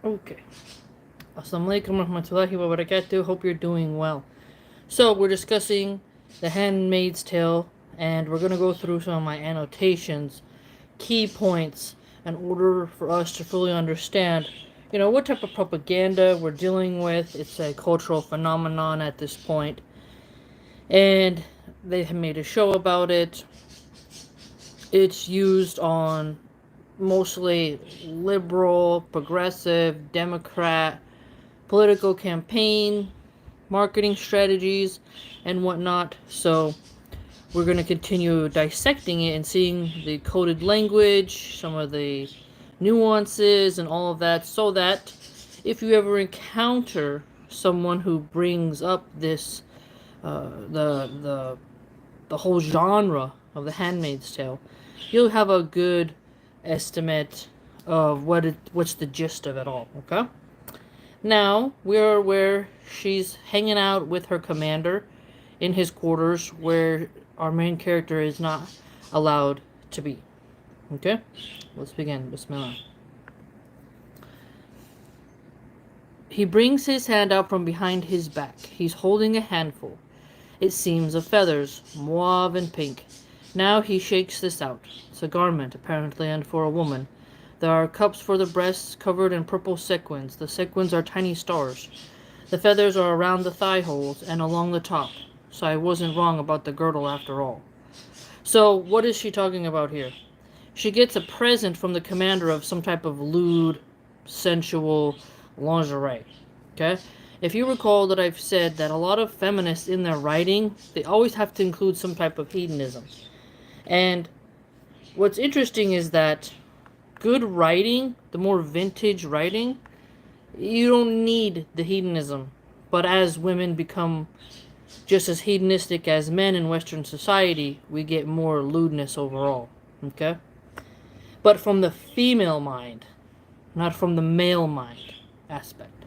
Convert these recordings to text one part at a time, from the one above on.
Okay. Assalamualaikum warahmatullahi wabarakatuh. Hope you're doing well. So, we're discussing The Handmaid's Tale, and we're going to go through some of my annotations, key points, in order for us to fully understand, what type of propaganda we're dealing with. It's a cultural phenomenon at this point, and they have made a show about it. It's used on mostly liberal, progressive, Democrat political campaign, marketing strategies, and whatnot. So we're going to continue dissecting it and seeing the coded language, some of the nuances, and all of that, so that if you ever encounter someone who brings up this, the whole genre of The Handmaid's Tale, you'll have a good estimate of what's the gist of it all. Okay. Now, we're where she's hanging out with her commander in his quarters where our main character is not allowed to be. Okay? Let's begin. Bismillah. He brings his hand out from behind his back. He's holding a handful. It seems of feathers, mauve and pink. Now he shakes this out. It's a garment, apparently, and for a woman. There are cups for the breasts covered in purple sequins. The sequins are tiny stars. The feathers are around the thigh holes and along the top. So I wasn't wrong about the girdle after all. So what is she talking about here? She gets a present from the commander of some type of lewd, sensual lingerie. Okay? If you recall that I've said that a lot of feminists in their writing, they always have to include some type of hedonism. And what's interesting is that good writing, the more vintage writing, you don't need the hedonism. But as women become just as hedonistic as men in Western society, we get more lewdness overall. Okay? But from the female mind, not from the male mind aspect.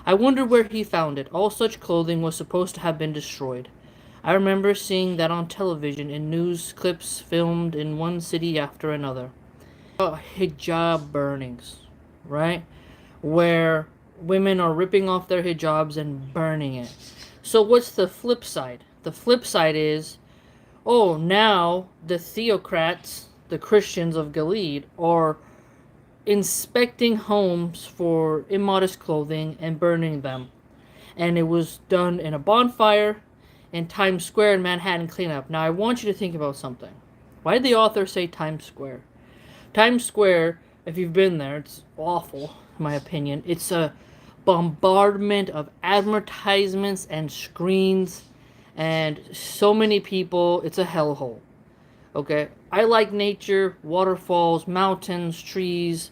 I wonder where he found it. All such clothing was supposed to have been destroyed. I remember seeing that on television in news clips filmed in one city after another. Hijab burnings, right? Where women are ripping off their hijabs and burning it. So what's the flip side? The flip side is, oh, now the theocrats, the Christians of Gilead, are inspecting homes for immodest clothing and burning them. And it was done in a bonfire in Times Square in Manhattan cleanup. Now I want you to think about something. Why did the author say Times Square? Times Square, if you've been there, it's awful, in my opinion. It's a bombardment of advertisements and screens and so many people. It's a hellhole. Okay? I like nature, waterfalls, mountains, trees.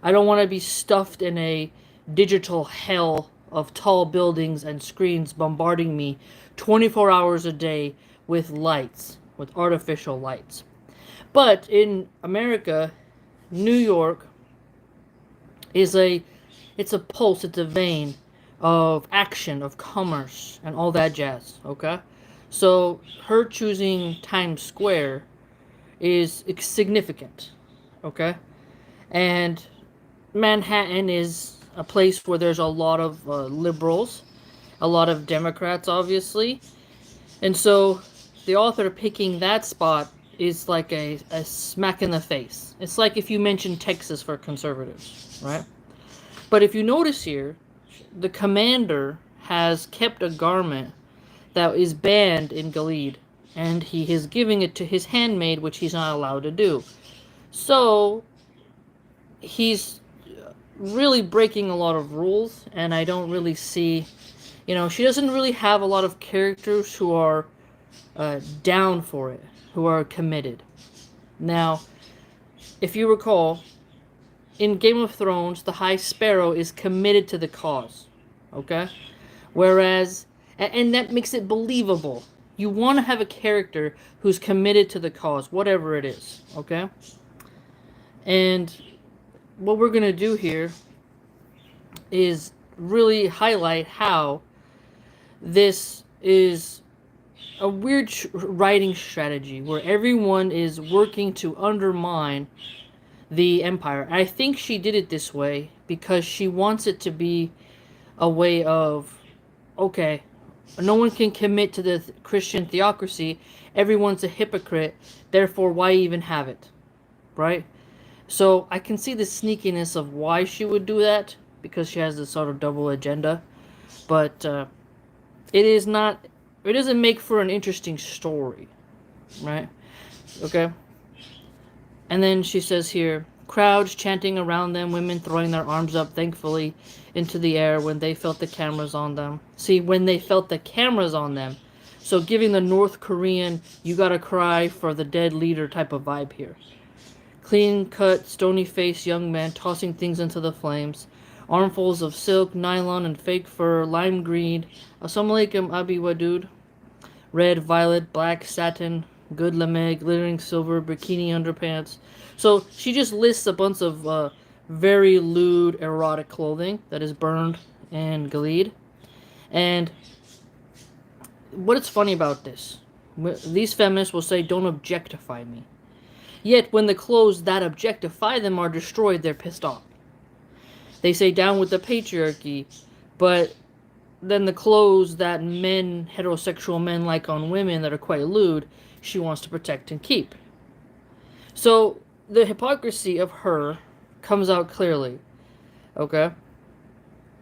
I don't want to be stuffed in a digital hell of tall buildings and screens bombarding me 24 hours a day with lights, with artificial lights. But in America, New York is it's a pulse, it's a vein of action, of commerce, and all that jazz, okay? So her choosing Times Square is significant, okay? And Manhattan is a place where there's a lot of liberals, a lot of Democrats, obviously. And so the author picking that spot is like a smack in the face. It's like if you mention Texas for conservatives, right? But if you notice here, the commander has kept a garment that is banned in Gilead, and he is giving it to his handmaid, which he's not allowed to do. So he's really breaking a lot of rules, and I don't really see, she doesn't really have a lot of characters who are down for it, who are committed. Now, if you recall, in Game of Thrones, the High Sparrow is committed to the cause, okay? Whereas, and that makes it believable. You want to have a character who's committed to the cause, whatever it is, okay? And what we're going to do here is really highlight how this is a weird writing strategy where everyone is working to undermine the empire. I think she did it this way because she wants it to be a way of, okay, no one can commit to the Christian theocracy. Everyone's a hypocrite. Therefore, why even have it? Right? So I can see the sneakiness of why she would do that because she has this sort of double agenda. But it is not. It doesn't make for an interesting story, right? Okay. And then she says here, crowds chanting around them, women throwing their arms up thankfully into the air when they felt the cameras on them. See, when they felt the cameras on them. So giving the North Korean, you gotta cry for the dead leader type of vibe here. Clean-cut, stony-faced young men tossing things into the flames. Armfuls of silk, nylon, and fake fur, lime green. Assalamu alaikum, Abi Wadud. Red, violet, black, satin, good lame, glittering silver, bikini underpants. So she just lists a bunch of very lewd, erotic clothing that is burned in Gilead. And what is funny about this, these feminists will say, don't objectify me. Yet when the clothes that objectify them are destroyed, they're pissed off. They say down with the patriarchy, but then the clothes that men, heterosexual men, like on women that are quite lewd, she wants to protect and keep. So the hypocrisy of her comes out clearly. Okay?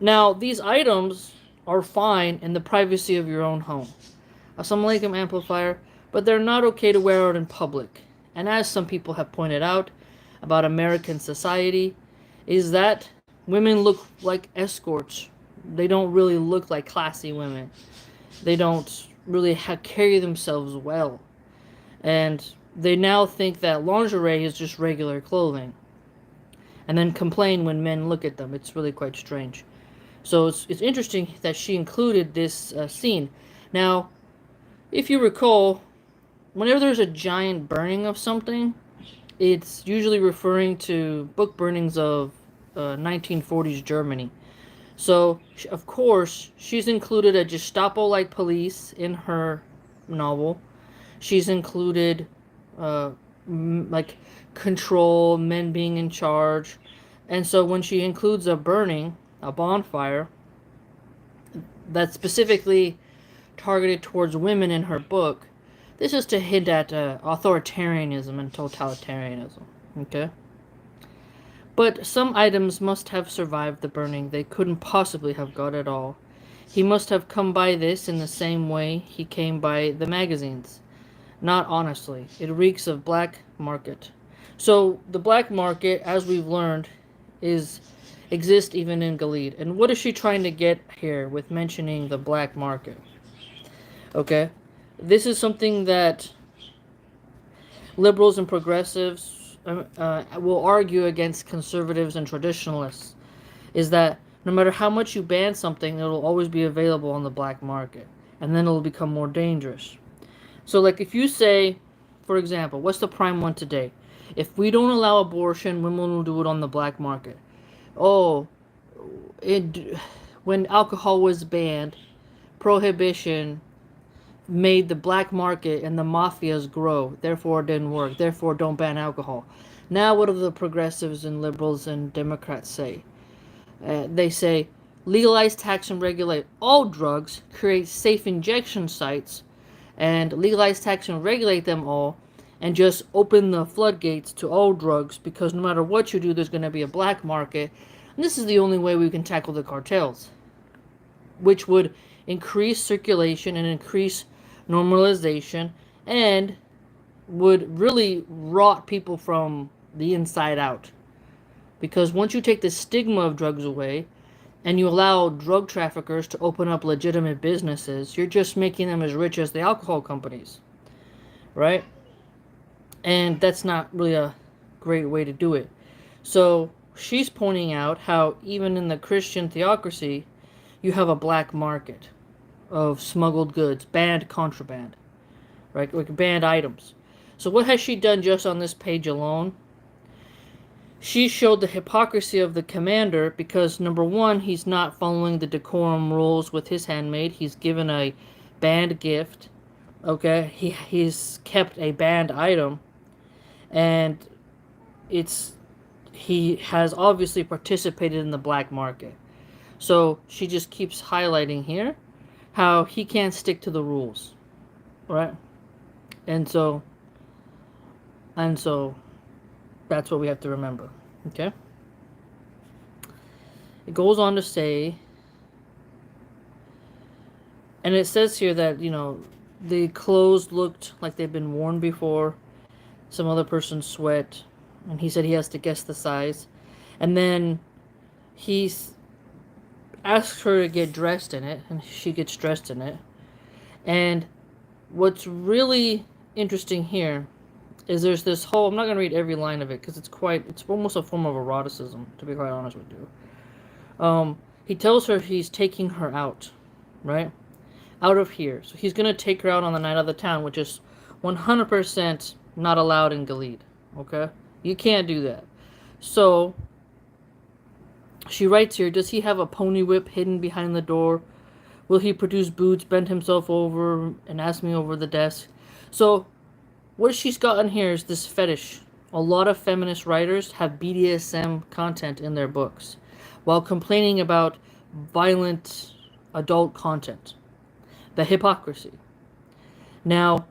Now, these items are fine in the privacy of your own home. Assalamu alaikum, amplifier, but they're not okay to wear out in public. And as some people have pointed out about American society, is that women look like escorts. They don't really look like classy women. They don't really carry themselves well. And they now think that lingerie is just regular clothing. And then complain when men look at them. It's really quite strange. So it's interesting that she included this scene. Now, if you recall, whenever there's a giant burning of something, it's usually referring to book burnings of 1940s Germany. So, of course, she's included a Gestapo-like police in her novel. She's included, like, control, men being in charge. And so when she includes a burning, a bonfire, that's specifically targeted towards women in her book, this is to hint at authoritarianism and totalitarianism. Okay? But some items must have survived the burning. They couldn't possibly have got it all. He must have come by this in the same way he came by the magazines. Not honestly. It reeks of black market. So the black market, as we've learned, exists even in Gilead. And what is she trying to get here with mentioning the black market? Okay? This is something that liberals and progressives will argue against conservatives and traditionalists, is that no matter how much you ban something, it'll always be available on the black market, and then it'll become more dangerous. So, like, if you say, for example, what's the prime one today? If we don't allow abortion, women will do it on the black market. Oh, when alcohol was banned, prohibition made the black market and the mafias grow. Therefore, it didn't work. Therefore, don't ban alcohol. Now, what do the progressives and liberals and Democrats say? They say, legalize, tax, and regulate all drugs, create safe injection sites, and legalize, tax, and regulate them all, and just open the floodgates to all drugs, because no matter what you do, there's going to be a black market. And this is the only way we can tackle the cartels, which would increase circulation and increase normalization, and would really rot people from the inside out. Because once you take the stigma of drugs away and you allow drug traffickers to open up legitimate businesses, you're just making them as rich as the alcohol companies, right? And that's not really a great way to do it. So she's pointing out how even in the Christian theocracy, you have a black market of smuggled goods, banned contraband, right? Like banned items. So what has she done just on this page alone? She showed the hypocrisy of the commander because, number one, he's not following the decorum rules with his handmaid. He's given a banned gift, okay? He's kept a banned item, and it's he has obviously participated in the black market. So she just keeps highlighting here how he can't stick to the rules, right? And so and so that's what we have to remember. Okay? It goes on to say, and it says here that, the clothes looked like they've been worn before. Some other person's sweat. And he said he has to guess the size. And then he asks her to get dressed in it. And she gets dressed in it. And what's really interesting here is there's this whole, I'm not going to read every line of it because it's almost a form of eroticism, to be quite honest with you. He tells her he's taking her out, right? Out of here. So he's going to take her out on the night of the town, which is 100% not allowed in Gilead, okay? You can't do that. So she writes here, does he have a pony whip hidden behind the door? Will he produce boots, bend himself over, and ask me over the desk? So what she's gotten here is this fetish. A lot of feminist writers have BDSM content in their books while complaining about violent adult content. The hypocrisy. Now,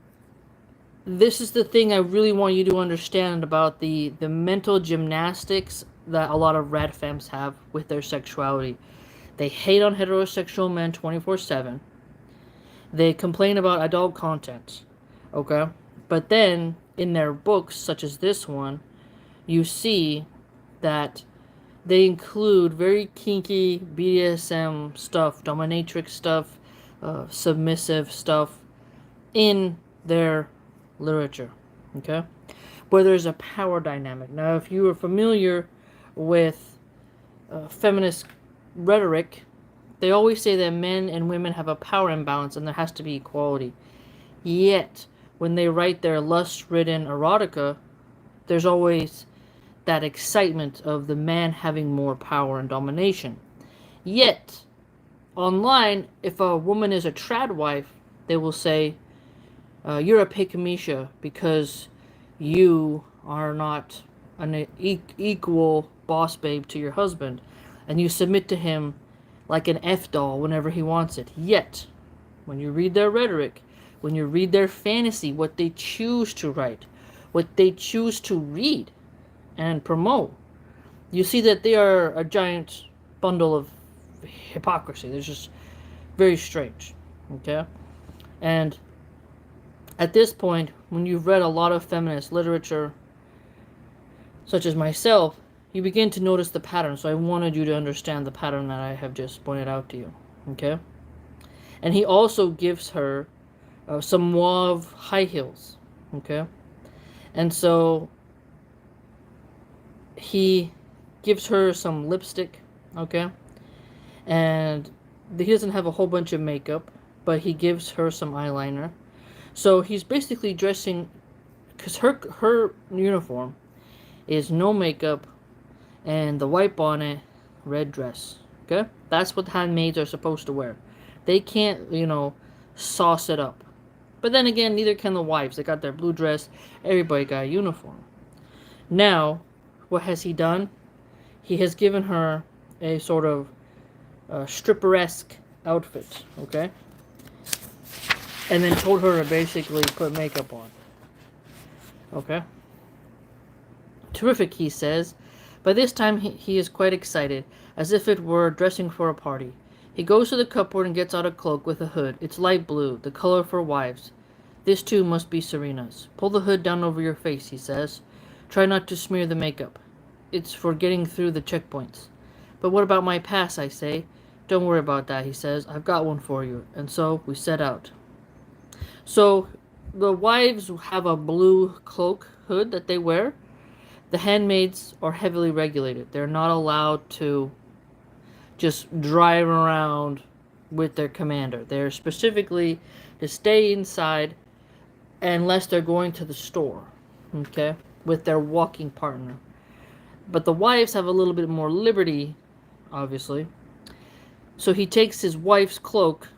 this is the thing I really want you to understand about the mental gymnastics that a lot of rad femmes have with their sexuality. They hate on heterosexual men 24/7. They complain about adult content. Okay? But then, in their books, such as this one, you see that they include very kinky BDSM stuff, dominatrix stuff, submissive stuff in their literature. Okay? Where there's a power dynamic. Now, if you are familiar with feminist rhetoric, they always say that men and women have a power imbalance and there has to be equality. Yet, when they write their lust-ridden erotica, there's always that excitement of the man having more power and domination. Yet, online, if a woman is a trad wife, they will say, you're a pick-misha because you are not an equal boss babe to your husband, and you submit to him like an F-doll whenever he wants it. Yet, when you read their rhetoric, when you read their fantasy, what they choose to write, what they choose to read and promote, you see that they are a giant bundle of hypocrisy. They're just very strange. Okay? And at this point, when you've read a lot of feminist literature, such as myself, you begin to notice the pattern. So I wanted you to understand the pattern that I have just pointed out to you. Okay? And he also gives her some mauve high heels. Okay? And so he gives her some lipstick. Okay? And he doesn't have a whole bunch of makeup, but he gives her some eyeliner. So he's basically dressing, because her uniform is no makeup and the white bonnet, red dress. Okay? That's what handmaids are supposed to wear. They can't, sauce it up. But then again, neither can the wives. They got their blue dress. Everybody got a uniform. Now, what has he done? He has given her a sort of stripper-esque outfit. Okay? And then told her to basically put makeup on. Okay? Terrific, he says. By this time, he is quite excited, as if it were dressing for a party. He goes to the cupboard and gets out a cloak with a hood. It's light blue, the color for wives. This, too, must be Serena's. Pull the hood down over your face, he says. Try not to smear the makeup. It's for getting through the checkpoints. But what about my pass, I say? Don't worry about that, he says. I've got one for you. And so we set out. So the wives have a blue cloak hood that they wear. The handmaids are heavily regulated. They're not allowed to just drive around with their commander. They're specifically to stay inside unless they're going to the store, okay, with their walking partner. But the wives have a little bit more liberty, obviously. So he takes his wife's cloak,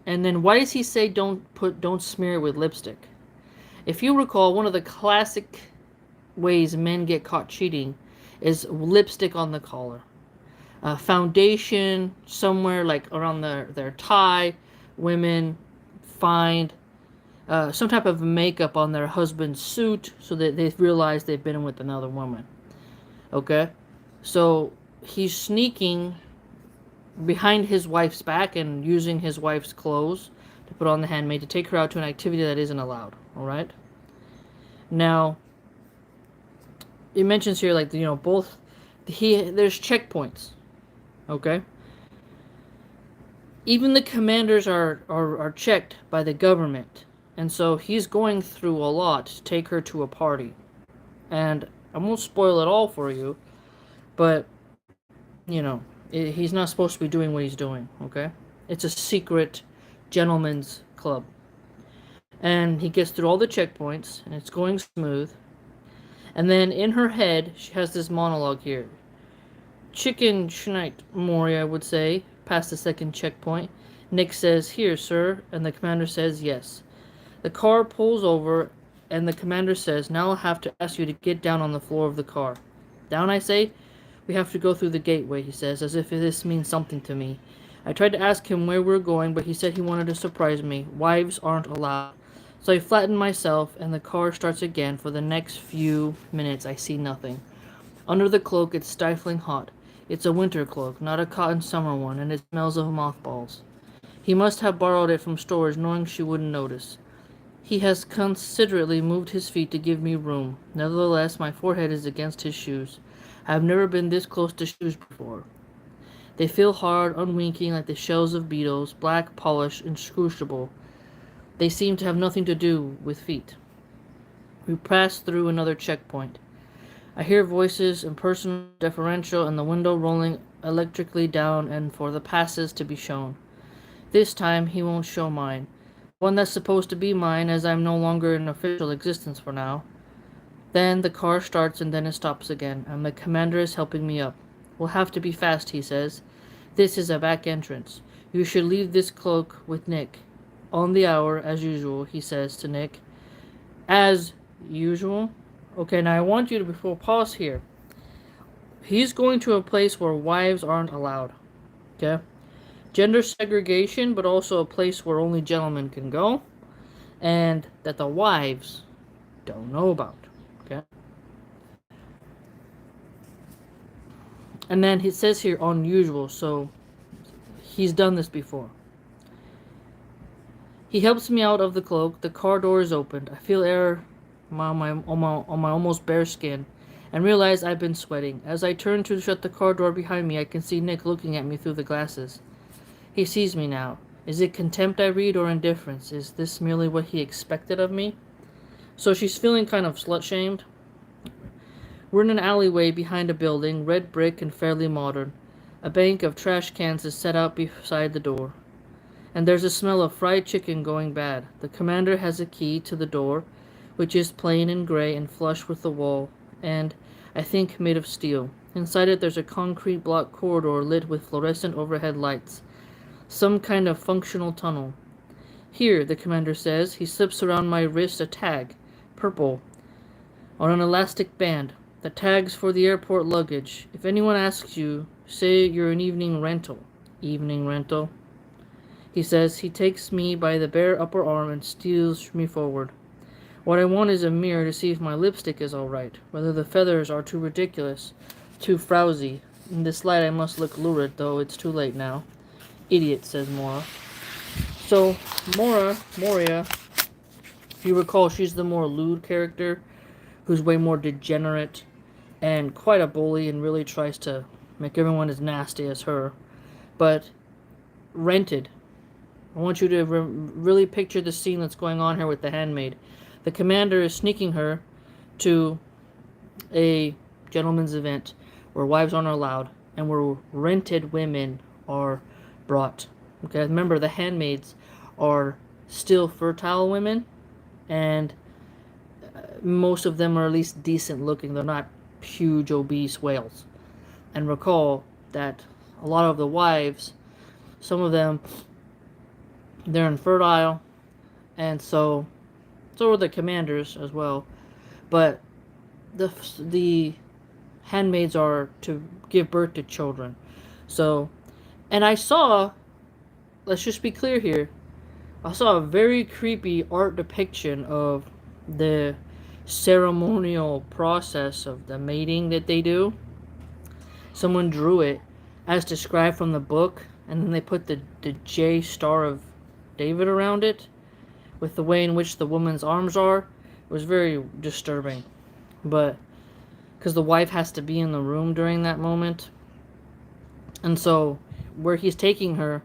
and then why does he say don't smear it with lipstick? If you recall, one of the classic ways men get caught cheating is lipstick on the collar, foundation somewhere like around their tie. Women find some type of makeup on their husband's suit so that they realize they've been with another woman. Okay? So he's sneaking behind his wife's back and using his wife's clothes to put on the handmaid to take her out to an activity that isn't allowed. Alright? Now, it mentions here, like, both. There's checkpoints. Okay? Even the commanders are checked by the government. And so he's going through a lot to take her to a party. And I won't spoil it all for you, but, he's not supposed to be doing what he's doing, okay? It's a secret gentleman's club. And he gets through all the checkpoints, and it's going smooth. And then in her head, she has this monologue here. Chicken schnight, Moria would say, past the second checkpoint. Nick says, "Here, sir," and the commander says, "Yes." The car pulls over, and the commander says, "Now I'll have to ask you to get down on the floor of the car." "Down," I say. "We have to go through the gateway," he says, as if this means something to me. I tried to ask him where we're going, but he said he wanted to surprise me. Wives aren't allowed. So I flatten myself, and the car starts again. For the next few minutes, I see nothing. Under the cloak, it's stifling hot. It's a winter cloak, not a cotton summer one, and it smells of mothballs. He must have borrowed it from storage, knowing she wouldn't notice. He has considerately moved his feet to give me room. Nevertheless, my forehead is against his shoes. I have never been this close to shoes before. They feel hard, unwinking, like the shells of beetles, black, polished, inscrutable. They seem to have nothing to do with feet. We pass through another checkpoint. I hear voices, impersonal, deferential, and the window rolling electrically down and for the passes to be shown. This time he won't show mine. One that's supposed to be mine, as I'm no longer in official existence for now. Then the car starts and then it stops again, and the commander is helping me up. "We'll have to be fast," he says. "This is a back entrance. You should leave this cloak with Nick. On the hour, as usual," he says to Nick. As usual? Okay, now I want you to pause here. He's going to a place where wives aren't allowed. Okay? Gender segregation, but also a place where only gentlemen can go, and that the wives don't know about. Okay? And then it says here unusual, so he's done this before. He helps me out of the cloak. The car door is opened. I feel air on my almost bare skin and realize I've been sweating. As I turn to shut the car door behind me, I can see Nick looking at me through the glasses. He sees me now. Is it contempt I read or indifference? Is this merely what he expected of me? So she's feeling kind of slut-shamed. We're in an alleyway behind a building, red brick and fairly modern. A bank of trash cans is set out beside the door. And there's a smell of fried chicken going bad. The commander has a key to the door, which is plain and gray and flush with the wall, and, I think, made of steel. Inside it there's a concrete block corridor lit with fluorescent overhead lights. Some kind of functional tunnel. "Here," the commander says. He slips around my wrist a tag, purple, on an elastic band. The tag's for the airport luggage. If anyone asks you, say you're an evening rental. Evening rental? He says. He takes me by the bare upper arm and steals me forward. What I want is a mirror to see if my lipstick is all right, whether the feathers are too ridiculous, too frowsy. In this light I must look lurid, though it's too late now. Idiot, says Mora. So, Moria, if you recall, she's the more lewd character, who's way more degenerate and quite a bully and really tries to make everyone as nasty as her. But rented. I want you to really picture the scene that's going on here with the handmaid. The commander is sneaking her to a gentleman's event where wives aren't allowed and where rented women are brought. Okay, remember the handmaids are still fertile women, and most of them are at least decent looking. They're not huge obese whales. And recall that a lot of the wives, some of them, they're infertile, and so are the commanders as well. But the handmaids are to give birth to children. So, and I saw, let's just be clear here, I saw a very creepy art depiction of the ceremonial process of the mating that they do. Someone drew it as described from the book, and then they put the J Star of David around it with the way in which the woman's arms are. It was very disturbing. But because the wife has to be in the room during that moment. And so where he's taking her,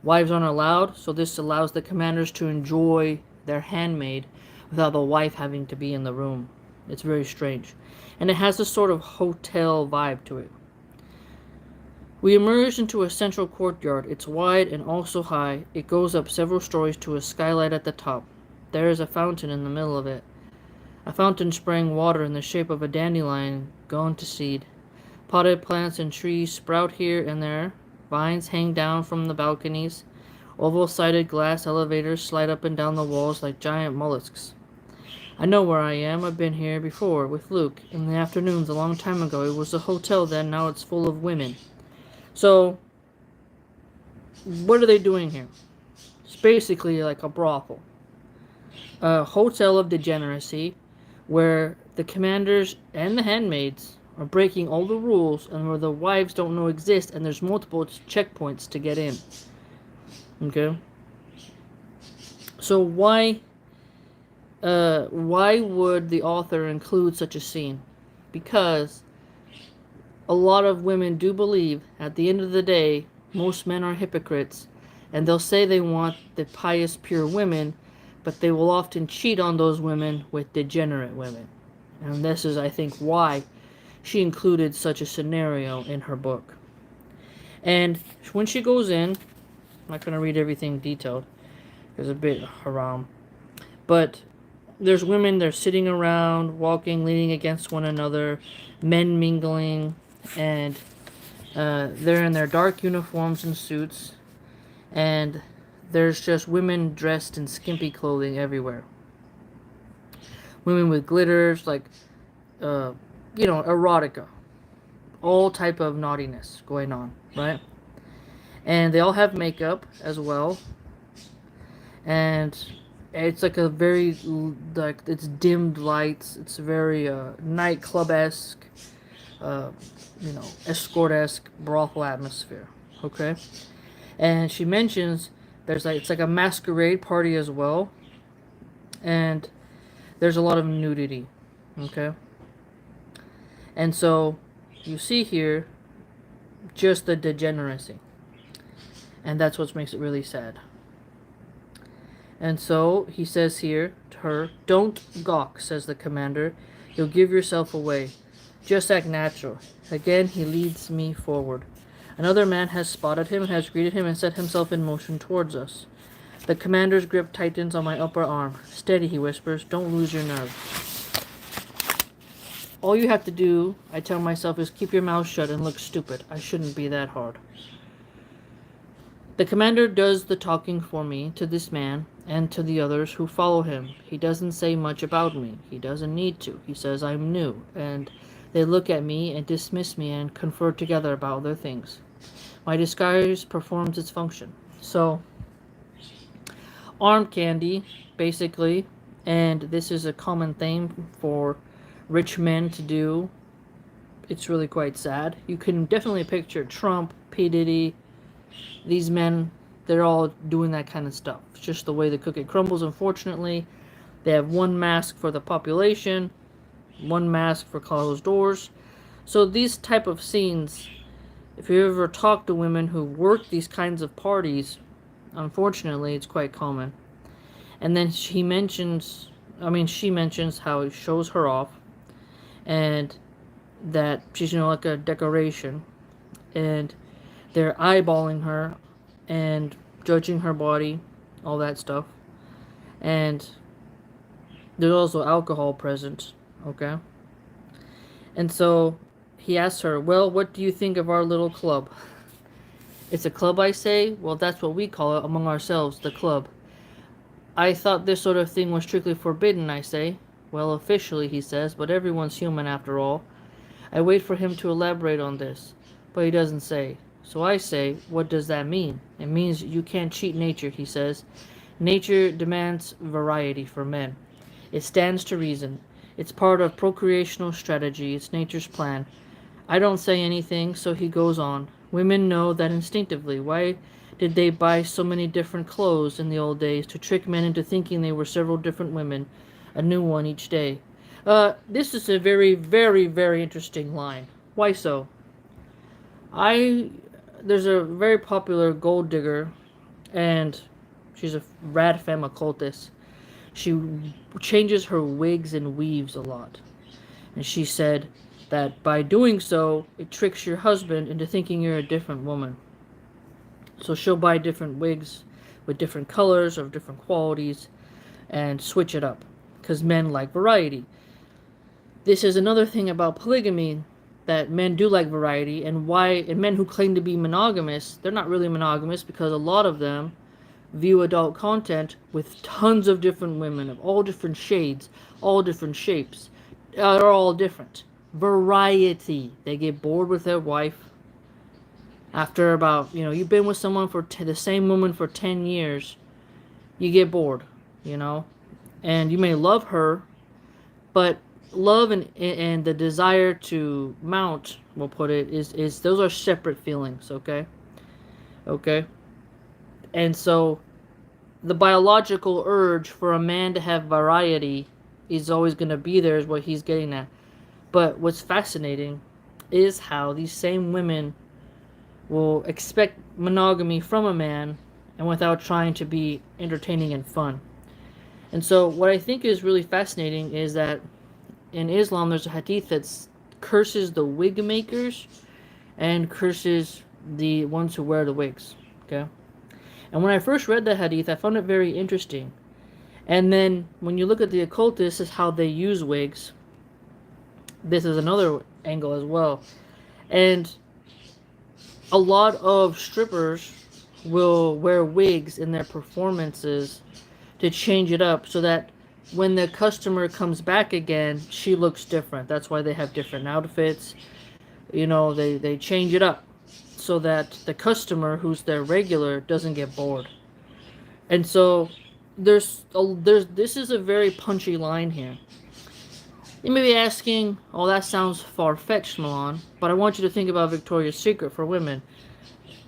wives aren't allowed, so this allows the commanders to enjoy their handmaid without the wife having to be in the room. It's very strange. And it has a sort of hotel vibe to it. We emerged into a central courtyard. It's wide and also high. It goes up several stories to a skylight at the top. There is a fountain in the middle of it. A fountain spraying water in the shape of a dandelion gone to seed. Potted plants and trees sprout here and there. Vines hang down from the balconies. Oval-sided glass elevators slide up and down the walls like giant mollusks. I know where I am. I've been here before with Luke in the afternoons a long time ago. It was a hotel then. Now it's full of women. So, what are they doing here? It's basically like a brothel. A hotel of degeneracy where the commanders and the handmaids are breaking all the rules and where the wives don't know exist and there's multiple checkpoints to get in. Okay? So why would the author include such a scene? Because a lot of women do believe, at the end of the day, most men are hypocrites, and they'll say they want the pious, pure women, but they will often cheat on those women with degenerate women. And this is, I think, why she included such a scenario in her book. And when she goes in, I'm not going to read everything detailed, it's a bit haram, but there's women, they're sitting around, walking, leaning against one another, men mingling, and they're in their dark uniforms and suits, and there's just women dressed in skimpy clothing everywhere. Women with glitters, like, erotica. All type of naughtiness going on, right? And they all have makeup as well. And it's like a very, like, it's dimmed lights. It's very nightclub-esque, escort-esque brothel atmosphere, okay? And she mentions it's like a masquerade party as well. And there's a lot of nudity, okay? And so you see here just the degeneracy. And that's what makes it really sad. And so he says here to her, "Don't gawk," says the commander. "You'll give yourself away. Just act natural." Again, he leads me forward. Another man has spotted him and has greeted him and set himself in motion towards us. The commander's grip tightens on my upper arm. "Steady," he whispers. "Don't lose your nerve." All you have to do, I tell myself, is keep your mouth shut and look stupid. I shouldn't be that hard. The commander does the talking for me to this man and to the others who follow him. He doesn't say much about me. He doesn't need to. He says I'm new, and they look at me and dismiss me and confer together about other things. My disguise performs its function. So, arm candy, basically, and this is a common thing for rich men to do. It's really quite sad. You can definitely picture Trump, P. Diddy, these men, they're all doing that kind of stuff. It's just the way the cookie crumbles, unfortunately. They have one mask for the population, one mask for closed doors. So these type of scenes, if you ever talk to women who work these kinds of parties, unfortunately, it's quite common. And then she mentions how he shows her off, and that she's, like a decoration, and they're eyeballing her and judging her body, all that stuff. And there's also alcohol present, okay? And so he asks her, "Well, what do you think of our little club?" "It's a club, I say." "Well, that's what we call it among ourselves, the club." "I thought this sort of thing was strictly forbidden," I say. "Well, officially," he says, "but everyone's human after all. I wait for him to elaborate on this, but he doesn't say. So I say, what does that mean? It means you can't cheat nature, he says. Nature demands variety for men. It stands to reason. It's part of procreational strategy. It's nature's plan. I don't say anything, so he goes on. Women know that instinctively. Why did they buy so many different clothes in the old days? To trick men into thinking they were several different women, a new one each day. This is a very, very, very interesting line. Why so? I There's a very popular gold digger, and she's a rad femme occultist. She changes her wigs and weaves a lot. And she said that by doing so, it tricks your husband into thinking you're a different woman. So she'll buy different wigs with different colors or different qualities and switch it up. Because men like variety. This is another thing about polygamy, that men do like variety, and men who claim to be monogamous, they're not really monogamous, because a lot of them view adult content with tons of different women of all different shades, all different shapes. They're all different. Variety. They get bored with their wife. After about, you've been with someone the same woman for 10 years, you get bored, and you may love her, but love and the desire to mount, we'll put it, is those are separate feelings, okay? And so the biological urge for a man to have variety is always going to be there, is what he's getting at. But what's fascinating is how these same women will expect monogamy from a man, and without trying to be entertaining and fun. And so what I think is really fascinating is that in Islam there's a hadith that curses the wig makers and curses the ones who wear the wigs. Okay? And when I first read that hadith, I found it very interesting. And then when you look at the occultists, is how they use wigs. This is another angle as well. And a lot of strippers will wear wigs in their performances to change it up so that when the customer comes back again, she looks different. That's why they have different outfits. They change it up so that the customer, who's their regular, doesn't get bored. And so this is a very punchy line here. You may be asking, oh, that sounds far-fetched, Milan, but I want you to think about Victoria's Secret for women.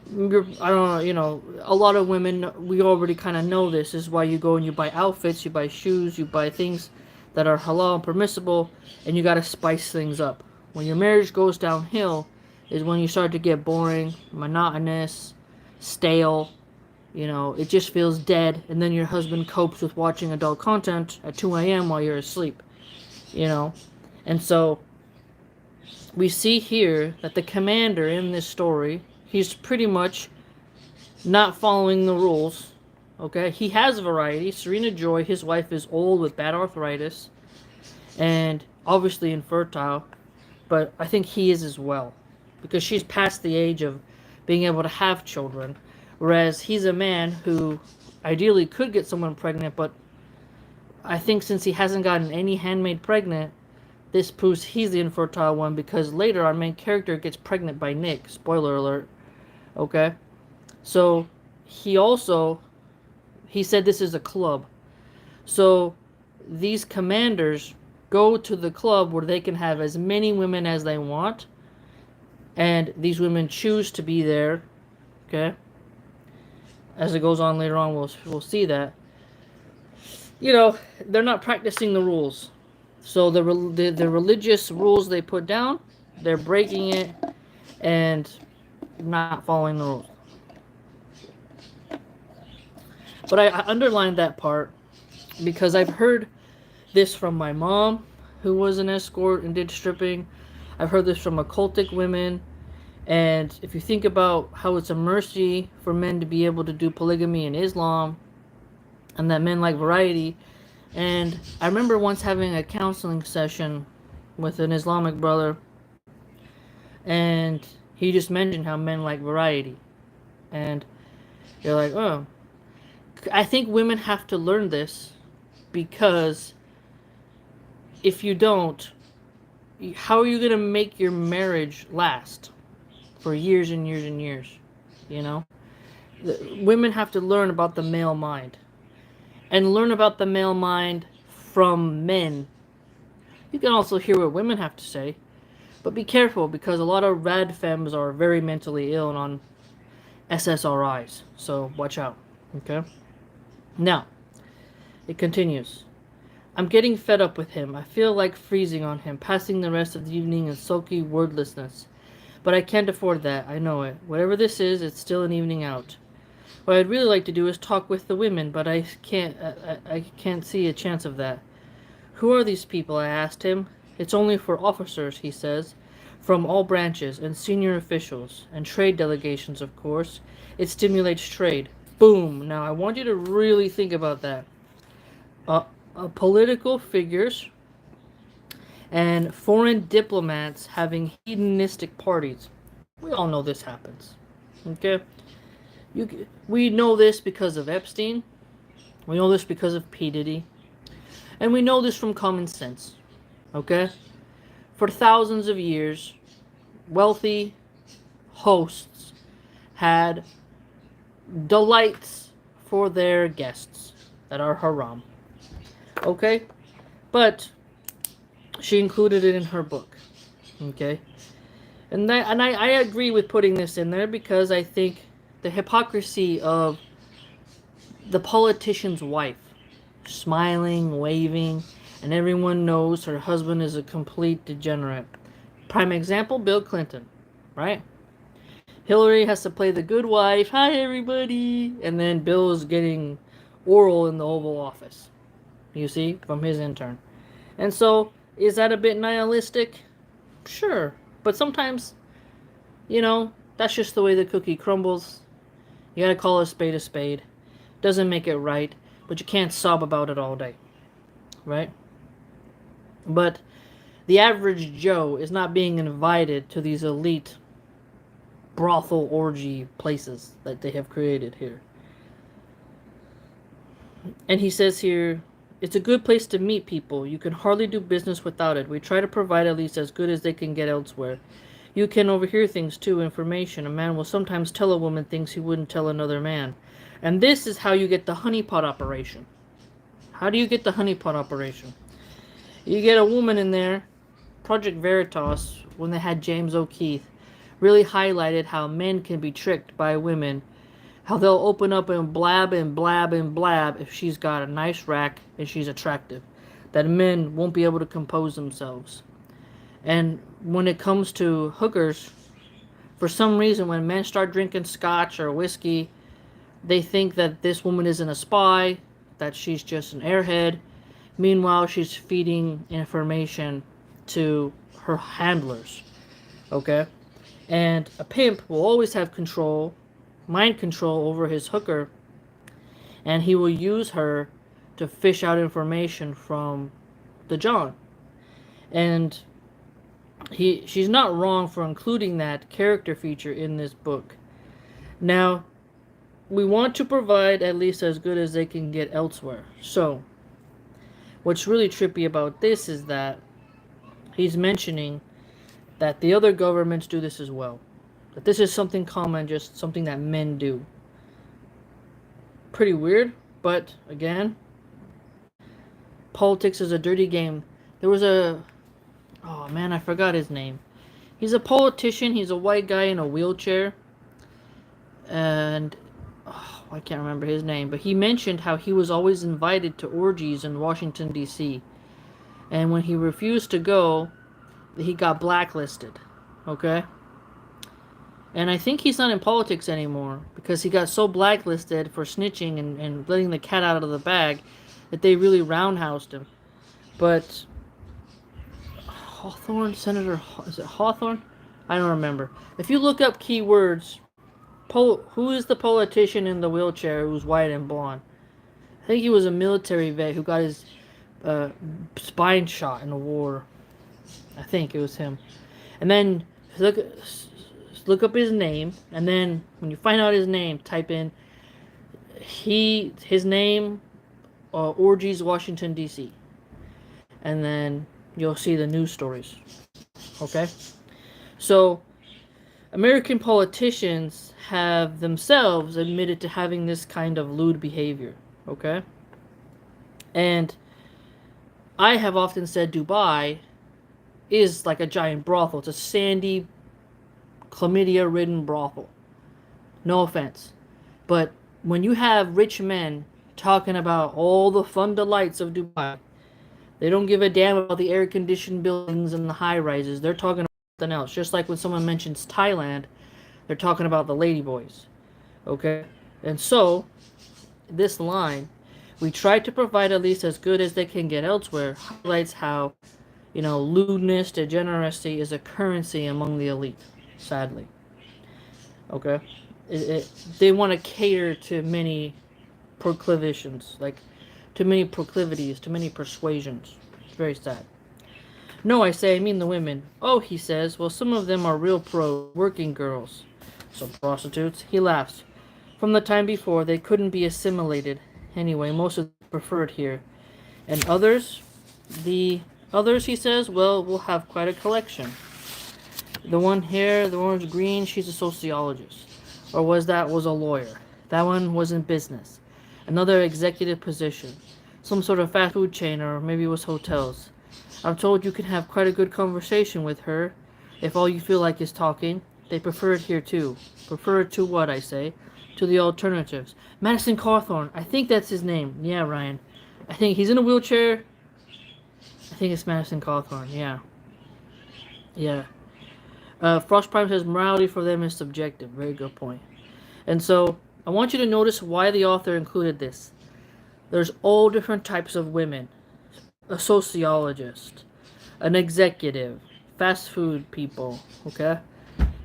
I don't know, a lot of women, we already kind of know this. This is why you go and you buy outfits, you buy shoes, you buy things that are halal and permissible, and you got to spice things up. When your marriage goes downhill is when you start to get boring, monotonous, stale, it just feels dead, and then your husband copes with watching adult content at 2 a.m. while you're asleep. And so we see here that the commander in this story, he's pretty much not following the rules. Okay, he has variety. Serena Joy, his wife, is old with bad arthritis and obviously infertile, but I think he is as well, because she's past the age of being able to have children, whereas he's a man who ideally could get someone pregnant, but I think since he hasn't gotten any handmaid pregnant, this proves he's the infertile one, because later our main character gets pregnant by Nick. Spoiler alert. Okay? So, he said this is a club. So, these commanders go to the club where they can have as many women as they want, and these women choose to be there. Okay? As it goes on later on, we'll see that. They're not practicing the rules. So the religious rules they put down, they're breaking it and not following the rules. But I underlined that part because I've heard this from my mom, who was an escort and did stripping. I've heard this from occultic women. And if you think about how it's a mercy for men to be able to do polygamy in Islam, and that men like variety. And I remember once having a counseling session with an Islamic brother, and he just mentioned how men like variety. And you're like, oh. I think women have to learn this, because if you don't, how are you going to make your marriage last for years and years and years? You know? Women have to learn about the male mind and learn about the male mind from men. You can also hear what women have to say, but be careful because a lot of rad femmes are very mentally ill and on SSRIs. So watch out. Okay? Now, it continues. I'm getting fed up with him. I feel like freezing on him, passing the rest of the evening in sulky wordlessness. But I can't afford that. I know it. Whatever this is, it's still an evening out. What I'd really like to do is talk with the women, but I can't. I can't see a chance of that. Who are these people? I asked him. It's only for officers, he says, from all branches and senior officials and trade delegations, of course. It stimulates trade. Boom. Now I want you to really think about that. Political figures and foreign diplomats having hedonistic parties. We all know this happens. Okay? We know this because of Epstein. We know this because of P. Diddy. And we know this from common sense. Okay? For thousands of years, wealthy hosts had delights for their guests that are haram. Okay? But she included it in her book. Okay? And I agree with putting this in there because I think the hypocrisy of the politician's wife smiling, waving, and everyone knows her husband is a complete degenerate. Prime example, Bill Clinton, right? Hillary has to play the good wife, hi everybody, and then Bill is getting oral in the Oval Office, you see, from his intern. And so, is that a bit nihilistic? Sure, but sometimes, that's just the way the cookie crumbles. You gotta call a spade a spade. Doesn't make it right, but you can't sob about it all day, right? But the average Joe is not being invited to these elite brothel orgy places that they have created here. And he says here, it's a good place to meet people. You can hardly do business without it. We try to provide at least as good as they can get elsewhere. You can overhear things too, information. A man will sometimes tell a woman things he wouldn't tell another man. And this is how you get the honeypot operation. How do you get the honeypot operation? You get a woman in there. Project Veritas, when they had James O'Keefe, really highlighted how men can be tricked by women. How they'll open up and blab and blab and blab if she's got a nice rack and she's attractive. That men won't be able to compose themselves. And when it comes to hookers, for some reason when men start drinking scotch or whiskey, they think that this woman isn't a spy, that she's just an airhead. Meanwhile, she's feeding information to her handlers. Okay? And a pimp will always have control, mind control over his hooker, and he will use her to fish out information from the John. And she's not wrong for including that character feature in this book. Now, we want to provide at least as good as they can get elsewhere. So, what's really trippy about this is that he's mentioning that the other governments do this as well. That this is something common, just something that men do. Pretty weird, but again, politics is a dirty game. There was oh man, I forgot his name. He's a politician, he's a white guy in a wheelchair. And I can't remember his name, but he mentioned how he was always invited to orgies in Washington, D.C. And when he refused to go, he got blacklisted. Okay? And I think he's not in politics anymore because he got so blacklisted for snitching and letting the cat out of the bag that they really roundhoused him. But Hawthorne, is it Hawthorne? I don't remember. If you look up keywords, who is the politician in the wheelchair who's white and blonde? I think he was a military vet who got his spine shot in a war. I think it was him. And then look up his name, and then when you find out his name, type in his name, orgies, Washington, D.C. And then you'll see the news stories. Okay? So, American politicians have themselves admitted to having this kind of lewd behavior. Okay? And I have often said Dubai is like a giant brothel. It's a sandy, chlamydia ridden brothel. No offense. But when you have rich men talking about all the fun delights of Dubai, they don't give a damn about the air conditioned buildings and the high rises. They're talking about something else. Just like when someone mentions Thailand, they're talking about the ladyboys. Okay? And so, this line, we try to provide at least as good as they can get elsewhere, highlights how, lewdness, degeneracy is a currency among the elite, sadly. Okay? They want to cater to many proclivities, like to many proclivities, to many persuasions. It's very sad. No, I say, I mean the women. Oh, he says, well, some of them are real pro working girls. Some prostitutes. He laughs. From the time before, they couldn't be assimilated. Anyway, most of them preferred here. And others? The others, he says, well, we'll have quite a collection. The one here, the orange green, she's a sociologist. Or was a lawyer. That one was in business. Another executive position. Some sort of fast food chain, or maybe it was hotels. I'm told you can have quite a good conversation with her, if all you feel like is talking. They prefer it here too. Prefer it to what, I say? To the alternatives. Madison Cawthorn, I think that's his name. Yeah, Ryan. I think he's in a wheelchair. I think it's Madison Cawthorn, yeah. Yeah. Frost Prime says morality for them is subjective. Very good point. And so, I want you to notice why the author included this. There's all different types of women. A sociologist, an executive, fast food people, okay?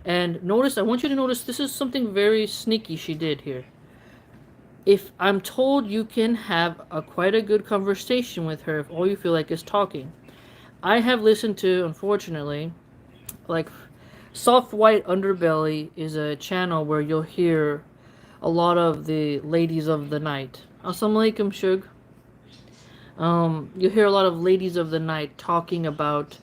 And notice, I want you to notice, this is something very sneaky she did here. If I'm told you can have quite a good conversation with her if all you feel like is talking. I have listened to, unfortunately, like, Soft White Underbelly is a channel where you'll hear a lot of the ladies of the night. Assalamu alaikum, Shug. You hear a lot of ladies of the night talking about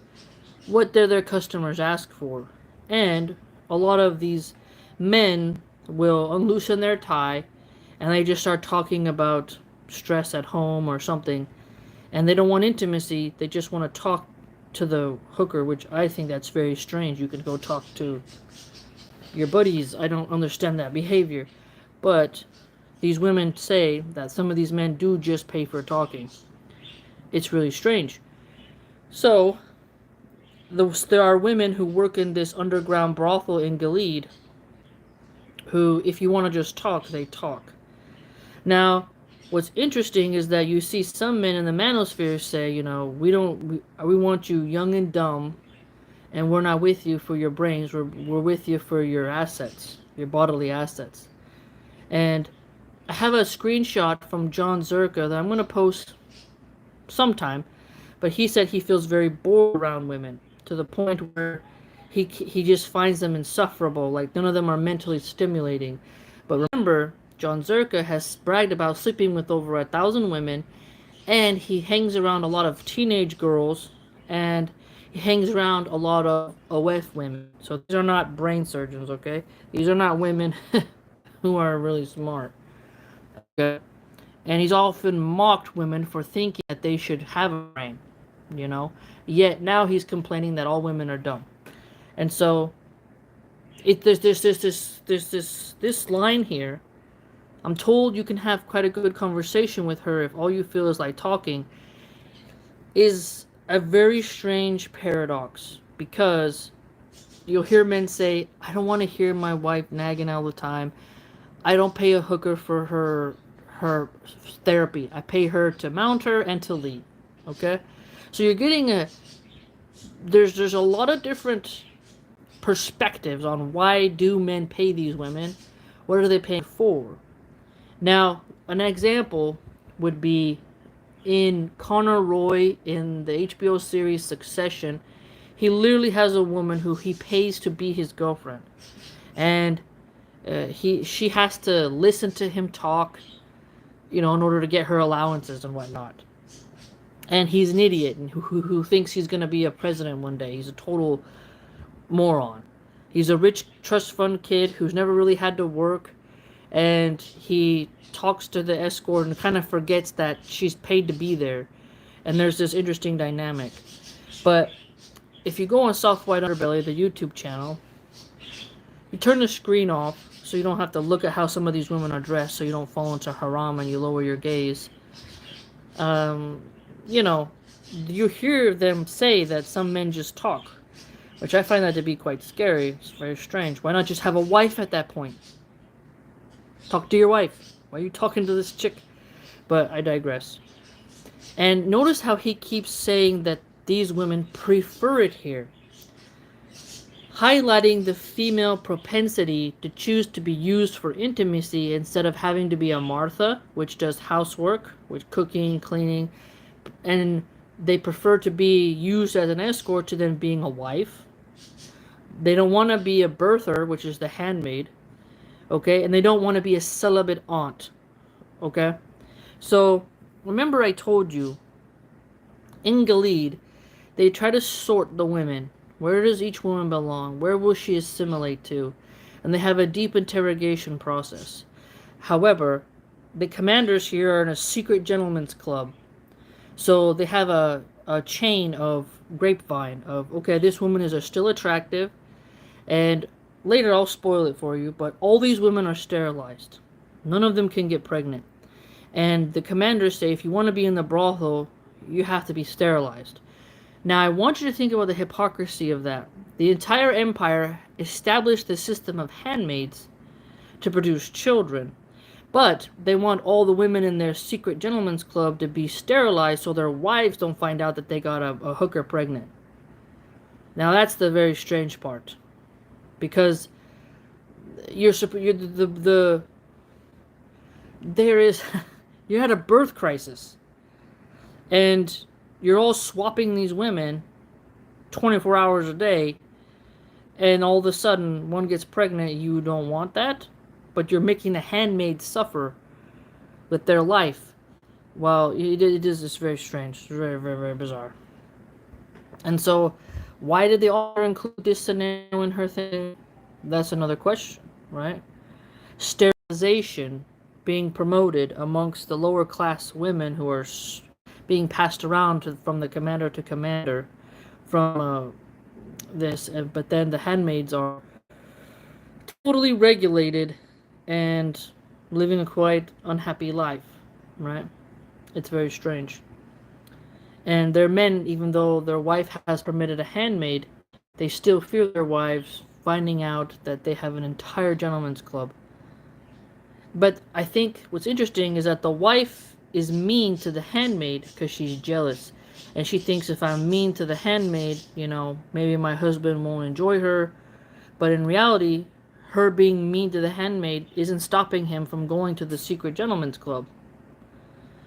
what their customers ask for. And a lot of these men will unloosen their tie and they just start talking about stress at home or something. And they don't want intimacy, they just want to talk to the hooker, which I think that's very strange. You can go talk to your buddies. I don't understand that behavior. But these women say that some of these men do just pay for talking. It's really strange. So, there are women who work in this underground brothel in Gilead who, if you want to just talk, they talk. Now, what's interesting is that you see some men in the manosphere say, we want you young and dumb, and we're not with you for your brains, we're with you for your assets, your bodily assets. And I have a screenshot from John Zerka that I'm going to post sometime, but he said he feels very bored around women, to the point where he just finds them insufferable, like none of them are mentally stimulating. But remember, John Zerka has bragged about sleeping with over 1,000 women, and he hangs around a lot of teenage girls, and he hangs around a lot of OF women. So these are not brain surgeons, okay? These are not women who are really smart. Okay? And he's often mocked women for thinking that they should have a brain, Yet now he's complaining that all women are dumb. And so there's this line here. I'm told you can have quite a good conversation with her if all you feel is like talking, is a very strange paradox, because you'll hear men say, I don't want to hear my wife nagging all the time. I don't pay a hooker for her therapy. I pay her to mount her and to lead. Okay? So you're getting there's a lot of different perspectives on why do men pay these women. What are they paying for? Now, an example would be in Connor Roy in the HBO series Succession. He literally has a woman who he pays to be his girlfriend. And she has to listen to him talk, in order to get her allowances and whatnot. And he's an idiot and who thinks he's going to be a president one day. He's a total moron. He's a rich trust fund kid who's never really had to work, and he talks to the escort and kind of forgets that she's paid to be there. And there's this interesting dynamic. But if you go on Soft White Underbelly, the YouTube channel, you turn the screen off so you don't have to look at how some of these women are dressed, so you don't fall into haram and you lower your gaze. Um, you know, you hear them say that some men just talk, which I find that to be quite scary. It's very strange. Why not just have a wife at that point? Talk to your wife. Why are you talking to this chick? But I digress. And notice how he keeps saying that these women prefer it here, highlighting the female propensity to choose to be used for intimacy instead of having to be a Martha, which does housework, which cooking, cleaning, and they prefer to be used as an escort to then being a wife. They don't want to be a birther, which is the handmaid, okay? And they don't want to be a celibate aunt, okay? So, remember I told you, in Gilead, they try to sort the women. Where does each woman belong? Where will she assimilate to? And they have a deep interrogation process. However, the commanders here are in a secret gentleman's club. So they have a chain of grapevine of, okay, this woman is still attractive, and later I'll spoil it for you, but all these women are sterilized. None of them can get pregnant. And the commanders say, if you want to be in the brothel, you have to be sterilized. Now, I want you to think about the hypocrisy of that. The entire empire established the system of handmaids to produce children, but they want all the women in their secret gentleman's club to be sterilized so their wives don't find out that they got a hooker pregnant. Now, that's the very strange part, because you're there is you had a birth crisis, and you're all swapping these women 24 hours a day, and all of a sudden one gets pregnant. You don't want that, but you're making the handmaid suffer with their life. Well, it is just very strange. It's very, very, very bizarre. And so, why did the author include this scenario in her thing? That's another question, right? Sterilization being promoted amongst the lower class women who are being passed around from the commander to commander from this, but then the handmaids are totally regulated and living a quite unhappy life, right? It's very strange. And their men, even though their wife has permitted a handmaid, they still fear their wives finding out that they have an entire gentleman's club. But I think what's interesting is that the wife is mean to the handmaid because she's jealous. And she thinks, if I'm mean to the handmaid, maybe my husband won't enjoy her. But in reality, her being mean to the handmaid isn't stopping him from going to the secret gentleman's club.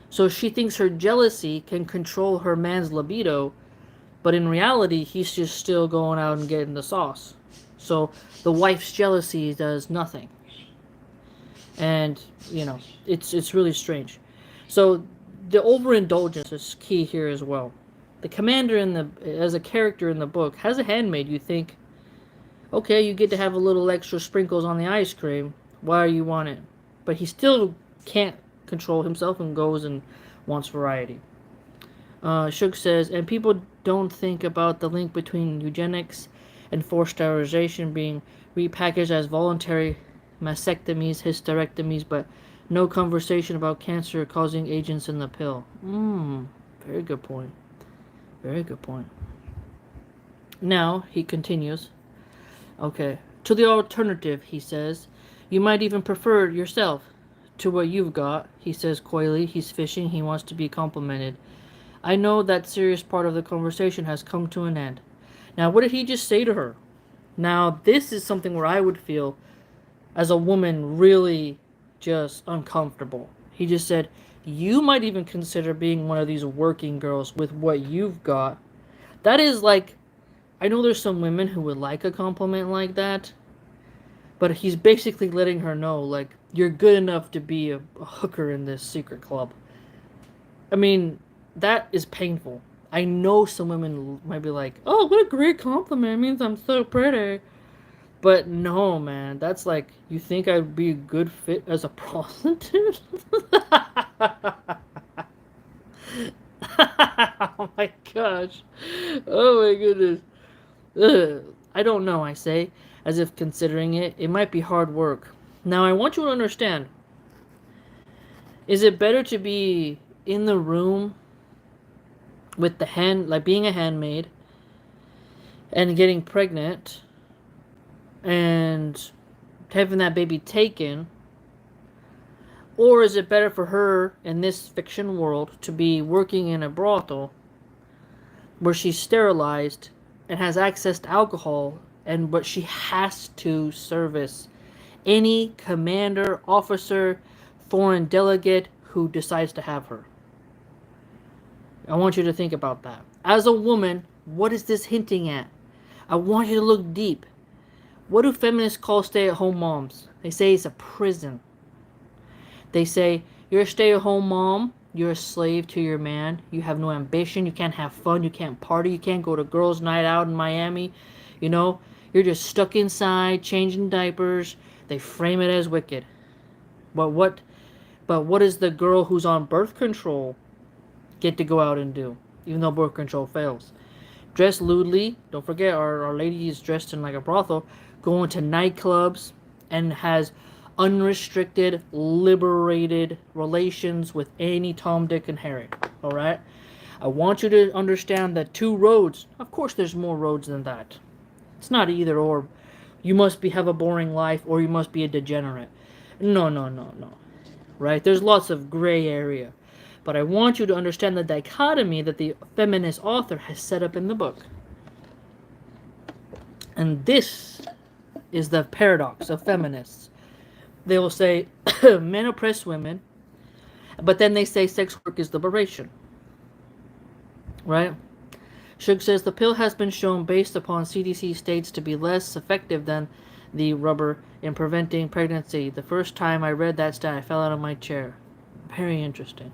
So she thinks her jealousy can control her man's libido, but in reality, he's just still going out and getting the sauce. So the wife's jealousy does nothing. And, it's really strange. So the overindulgence is key here as well. The commander as a character in the book has a handmaid. You think, okay, you get to have a little extra sprinkles on the ice cream. Why do you want it? But he still can't control himself and goes and wants variety. Shug says, and people don't think about the link between eugenics and forced sterilization being repackaged as voluntary mastectomies, hysterectomies, but no conversation about cancer-causing agents in the pill. Very good point. Very good point. Now, he continues. Okay. To the alternative, he says, you might even prefer yourself to what you've got, he says coyly. He's fishing. He wants to be complimented. I know that serious part of the conversation has come to an end. Now, what did he just say to her? Now, this is something where I would feel, as a woman, really just uncomfortable. He just said, you might even consider being one of these working girls with what you've got. That is like, I know there's some women who would like a compliment like that, but he's basically letting her know, like, you're good enough to be a hooker in this secret club. I mean, that is painful. I know some women might be like, "Oh, what a great compliment! It means I'm so pretty." But no, man, that's like, you think I'd be a good fit as a prostitute? Oh my gosh. Oh my goodness. Ugh. I don't know, I say, as if considering it. It might be hard work. Now, I want you to understand, is it better to be in the room with the hand, like being a handmaid, and getting pregnant, and having that baby taken, or is it better for her in this fiction world to be working in a brothel where she's sterilized and has access to alcohol, and but she has to service any commander, officer, foreign delegate who decides to have her? I want you to think about that. As a woman, what is this hinting at? I want you to look deep. What do feminists call stay-at-home moms? They say it's a prison. They say, you're a stay-at-home mom, you're a slave to your man, you have no ambition, you can't have fun, you can't party, you can't go to girls' night out in Miami, you know, you're just stuck inside, changing diapers. They frame it as wicked. But what does the girl who's on birth control get to go out and do, even though birth control fails? Dress lewdly. Don't forget, our lady is dressed in like a brothel, going to nightclubs, and has unrestricted, liberated relations with any Tom, Dick, and Harry. Alright? I want you to understand that two roads, of course there's more roads than that. It's not either or. You must have a boring life, or you must be a degenerate. No, no, no, no. Right? There's lots of gray area. But I want you to understand the dichotomy that the feminist author has set up in the book. And this is the paradox of feminists. They will say men oppress women, but then they say sex work is liberation. Right? Shug says the pill has been shown based upon CDC states to be less effective than the rubber in preventing pregnancy. The first time I read that stat, I fell out of my chair. Very interesting.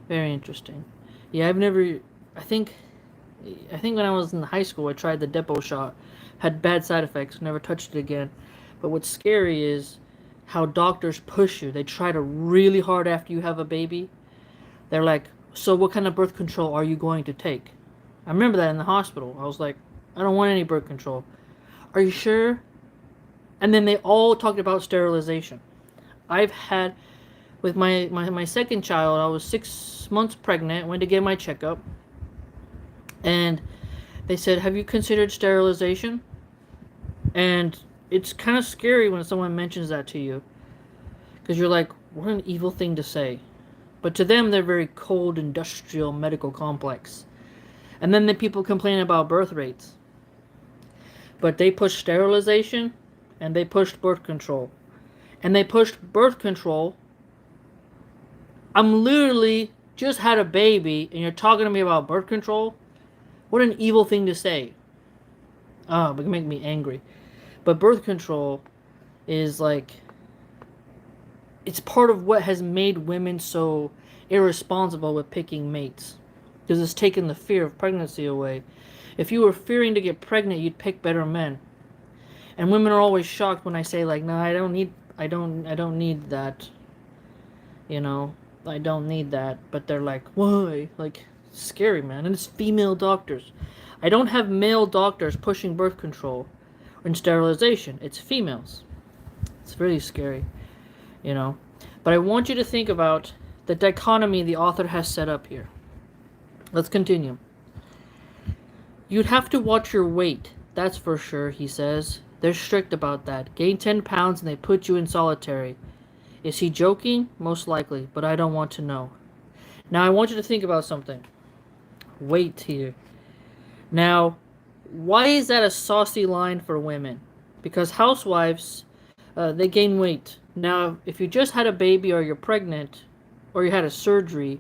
Very interesting. Yeah, I think when I was in high school, I tried the Depo shot. Had bad side effects. Never touched it again. But what's scary is how doctors push you. They try to really hard after you have a baby. They're like, so what kind of birth control are you going to take? I remember that in the hospital. I was like, I don't want any birth control. Are you sure? And then they all talked about sterilization. I've had, with my second child, I was 6 months pregnant, went to get my checkup, and they said, have you considered sterilization? And it's kind of scary when someone mentions that to you, because you're like, what an evil thing to say. But to them, they're very cold, industrial, medical complex. And then the people complain about birth rates. But they pushed sterilization, and they pushed birth control. And they pushed birth control. I'm literally just had a baby, and you're talking to me about birth control? What an evil thing to say. Oh, it can make me angry. But birth control is like, it's part of what has made women so irresponsible with picking mates. Because it's taken the fear of pregnancy away. If you were fearing to get pregnant, you'd pick better men. And women are always shocked when I say, like, no, I don't need that. You know, I don't need that. But they're like, why? Like, scary, man. And it's female doctors. I don't have male doctors pushing birth control and sterilization. It's females. It's really scary, you know. But I want you to think about the dichotomy the author has set up here. Let's continue. You'd have to watch your weight, that's for sure, he says. They're strict about that. Gain 10 pounds and they put you in solitary. Is he joking? Most likely, but I don't want to know. Now I want you to think about something. Weight here. Now, why is that a saucy line for women? Because housewives, they gain weight. Now, if you just had a baby, or you're pregnant, or you had a surgery,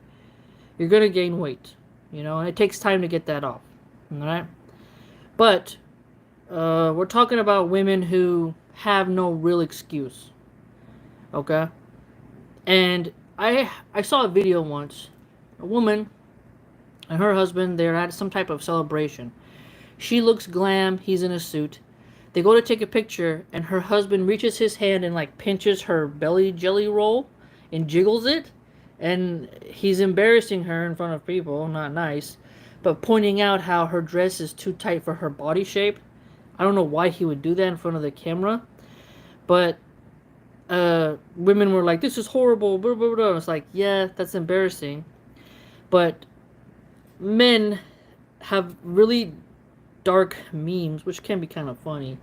you're going to gain weight. You know, and it takes time to get that off. Alright? But, we're talking about women who have no real excuse. Okay? And I saw a video once. A woman, and her husband, they're at some type of celebration. She looks glam, he's in a suit. They go to take a picture, and her husband reaches his hand and like pinches her belly jelly roll and jiggles it. And he's embarrassing her in front of people, not nice, but pointing out how her dress is too tight for her body shape. I don't know why he would do that in front of the camera, but women were like, "This is horrible." Blah, blah, blah. It's like, yeah, that's embarrassing, but men have really dark memes, which can be kind of funny,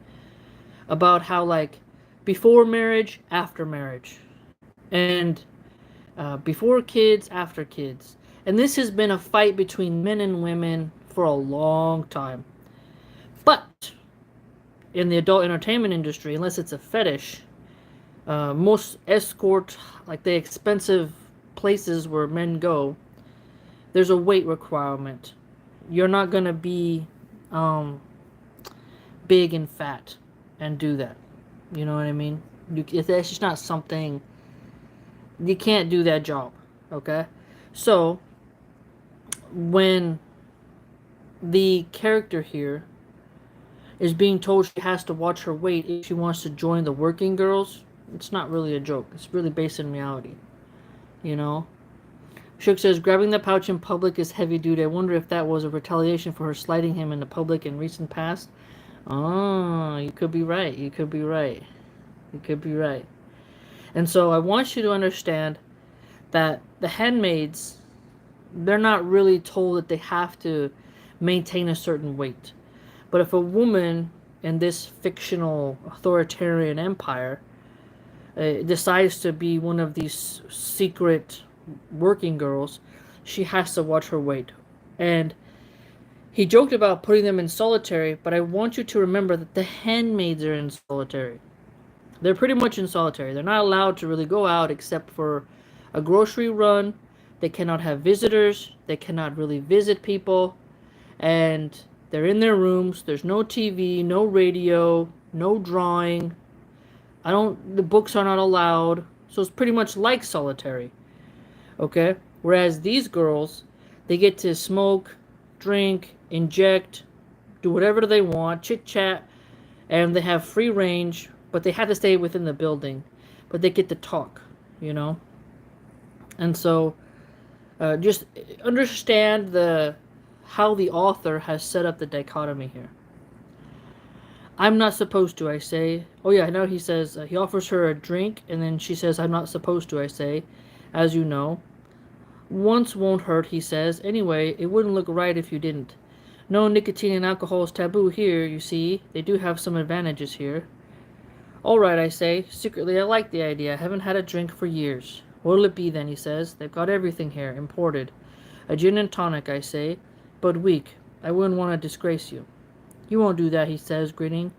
about how like before marriage, after marriage, and before kids, after kids. And this has been a fight between men and women for a long time. But in the adult entertainment industry, unless it's a fetish, most escort, like the expensive places where men go, there's a weight requirement. You're not going to be um, big and fat and do that. You know what I mean? It's just not something. You can't do that job. Okay? So, when the character here is being told she has to watch her weight if she wants to join the working girls, it's not really a joke. It's really based in reality. You know? Shook says, grabbing the pouch in public is heavy duty. I wonder if that was a retaliation for her slighting him in the public in recent past. Oh, you could be right. You could be right. You could be right. And so I want you to understand that the handmaids, they're not really told that they have to maintain a certain weight. But if a woman in this fictional authoritarian empire decides to be one of these secret working girls, she has to watch her weight. And he joked about putting them in solitary, but I want you to remember that the handmaids are in solitary. They're pretty much in solitary. They're not allowed to really go out except for a grocery run. They cannot have visitors. They cannot really visit people. And they're in their rooms. There's no TV, no radio, no drawing. The books are not allowed. So it's pretty much like solitary. Okay? Whereas these girls, they get to smoke, drink, inject, do whatever they want, chit chat, and they have free range, but they have to stay within the building. But they get to talk, you know? And so just understand how the author has set up the dichotomy here. I'm not supposed to, I say. Oh yeah, now he says, he offers her a drink, and then she says, I'm not supposed to, I say, as you know. Once won't hurt, he says. Anyway, it wouldn't look right if you didn't. No, nicotine and alcohol is taboo here, you see. They do have some advantages here. All right, I say. Secretly, I like the idea. I haven't had a drink for years. What'll it be then, he says. They've got everything here, imported. A gin and tonic, I say, but weak. I wouldn't want to disgrace you. You won't do that, he says, grinning.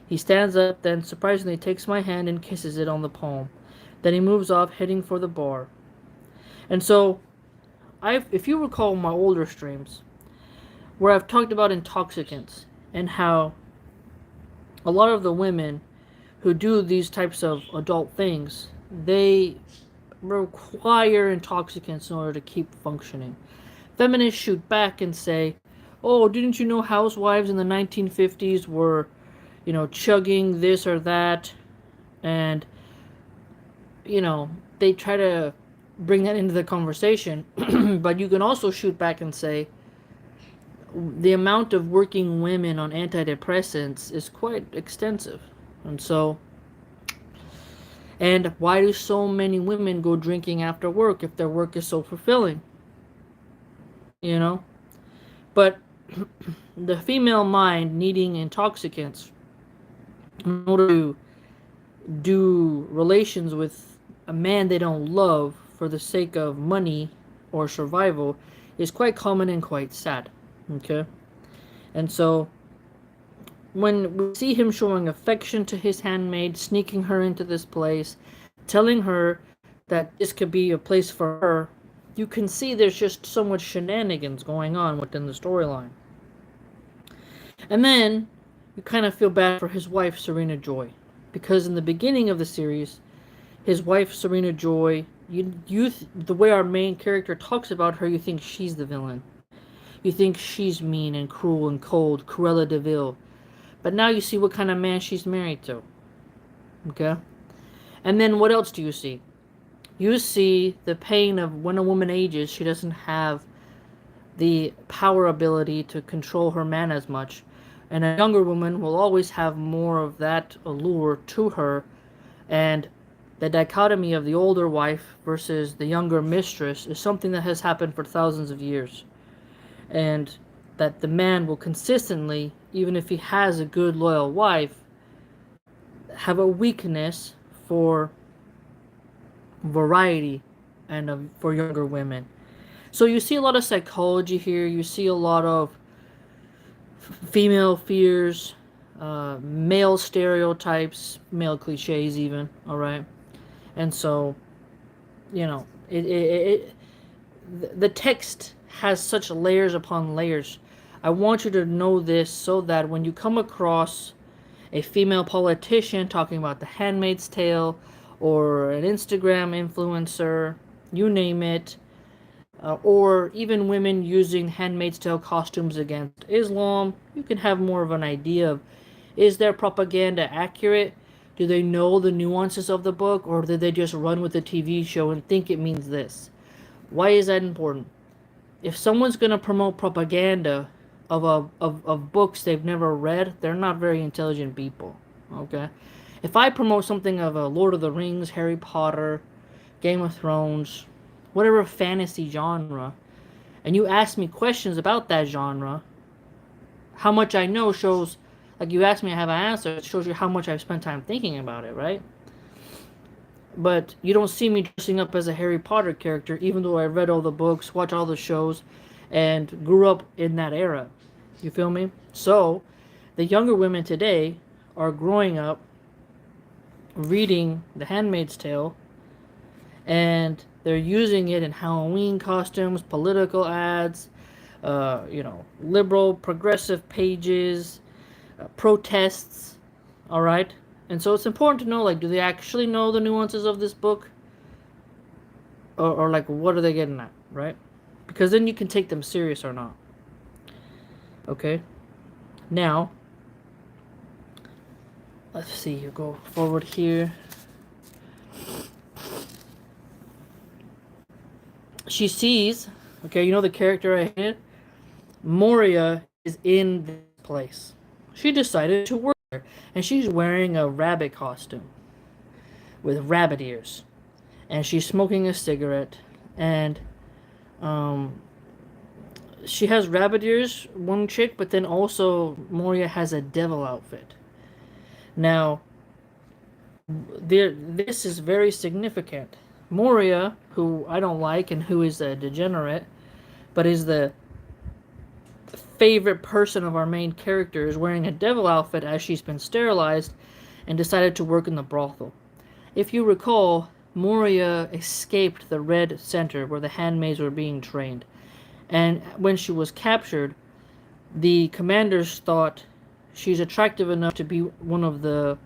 He stands up, then surprisingly takes my hand and kisses it on the palm. Then he moves off, heading for the bar. And so, if you recall my older streams, where I've talked about intoxicants and how a lot of the women who do these types of adult things, they require intoxicants in order to keep functioning. Feminists shoot back and say, oh, didn't you know housewives in the 1950s were, chugging this or that? And, they try to bring that into the conversation. But you can also shoot back and say, the amount of working women on antidepressants is quite extensive. And why do so many women go drinking after work if their work is so fulfilling? But the female mind needing intoxicants in order to do relations with a man they don't love for the sake of money or survival is quite common and quite sad. Okay? And so when we see him showing affection to his handmaid, sneaking her into this place, telling her that this could be a place for her, you can see there's just so much shenanigans going on within the storyline. And then you kind of feel bad for his wife, Serena Joy, because in the beginning of the series, his wife, Serena Joy, the way our main character talks about her, you think she's the villain. You think she's mean and cruel and cold, Cruella de Vil. But now you see what kind of man she's married to. Okay? And then what else do you see? You see the pain of when a woman ages, she doesn't have the power ability to control her man as much. And a younger woman will always have more of that allure to her. And the dichotomy of the older wife versus the younger mistress is something that has happened for thousands of years. And that the man will consistently, even if he has a good, loyal wife, have a weakness for variety and for younger women. So you see a lot of psychology here. You see a lot of female fears, male stereotypes, male cliches even, all right? And so, you know, the text has such layers upon layers. I want you to know this so that when you come across a female politician talking about The Handmaid's Tale or an Instagram influencer, you name it, or even women using Handmaid's Tale costumes against Islam, you can have more of an idea of, is their propaganda accurate? Do they know the nuances of the book, or did they just run with the TV show and think it means this? Why is that important? If someone's going to promote propaganda of books they've never read, they're not very intelligent people. Okay? If I promote something of a Lord of the Rings, Harry Potter, Game of Thrones, whatever fantasy genre, and you ask me questions about that genre, how much I know shows, like you ask me, I have an answer, it shows you how much I've spent time thinking about it, right? But you don't see me dressing up as a Harry Potter character, even though I read all the books, watched all the shows, and grew up in that era. You feel me? So, the younger women today are growing up reading The Handmaid's Tale, and they're using it in Halloween costumes, political ads, liberal, progressive pages, protests, all right? And so it's important to know, like, do they actually know the nuances of this book? Or like, what are they getting at, right? Because then you can take them serious or not. Okay? Now, let's see, you go forward here. She sees, okay, you know the character right here? Moria is in this place. She decided to work there, and she's wearing a rabbit costume with rabbit ears, and she's smoking a cigarette, and she has rabbit ears, one chick, but then also Moria has a devil outfit. Now, this is very significant. Moria, who I don't like and who is a degenerate, but is the favorite person of our main character, is wearing a devil outfit as she's been sterilized and decided to work in the brothel. If you recall, Moria escaped the Red Center where the handmaids were being trained. And when she was captured, the commanders thought she's attractive enough to be one of the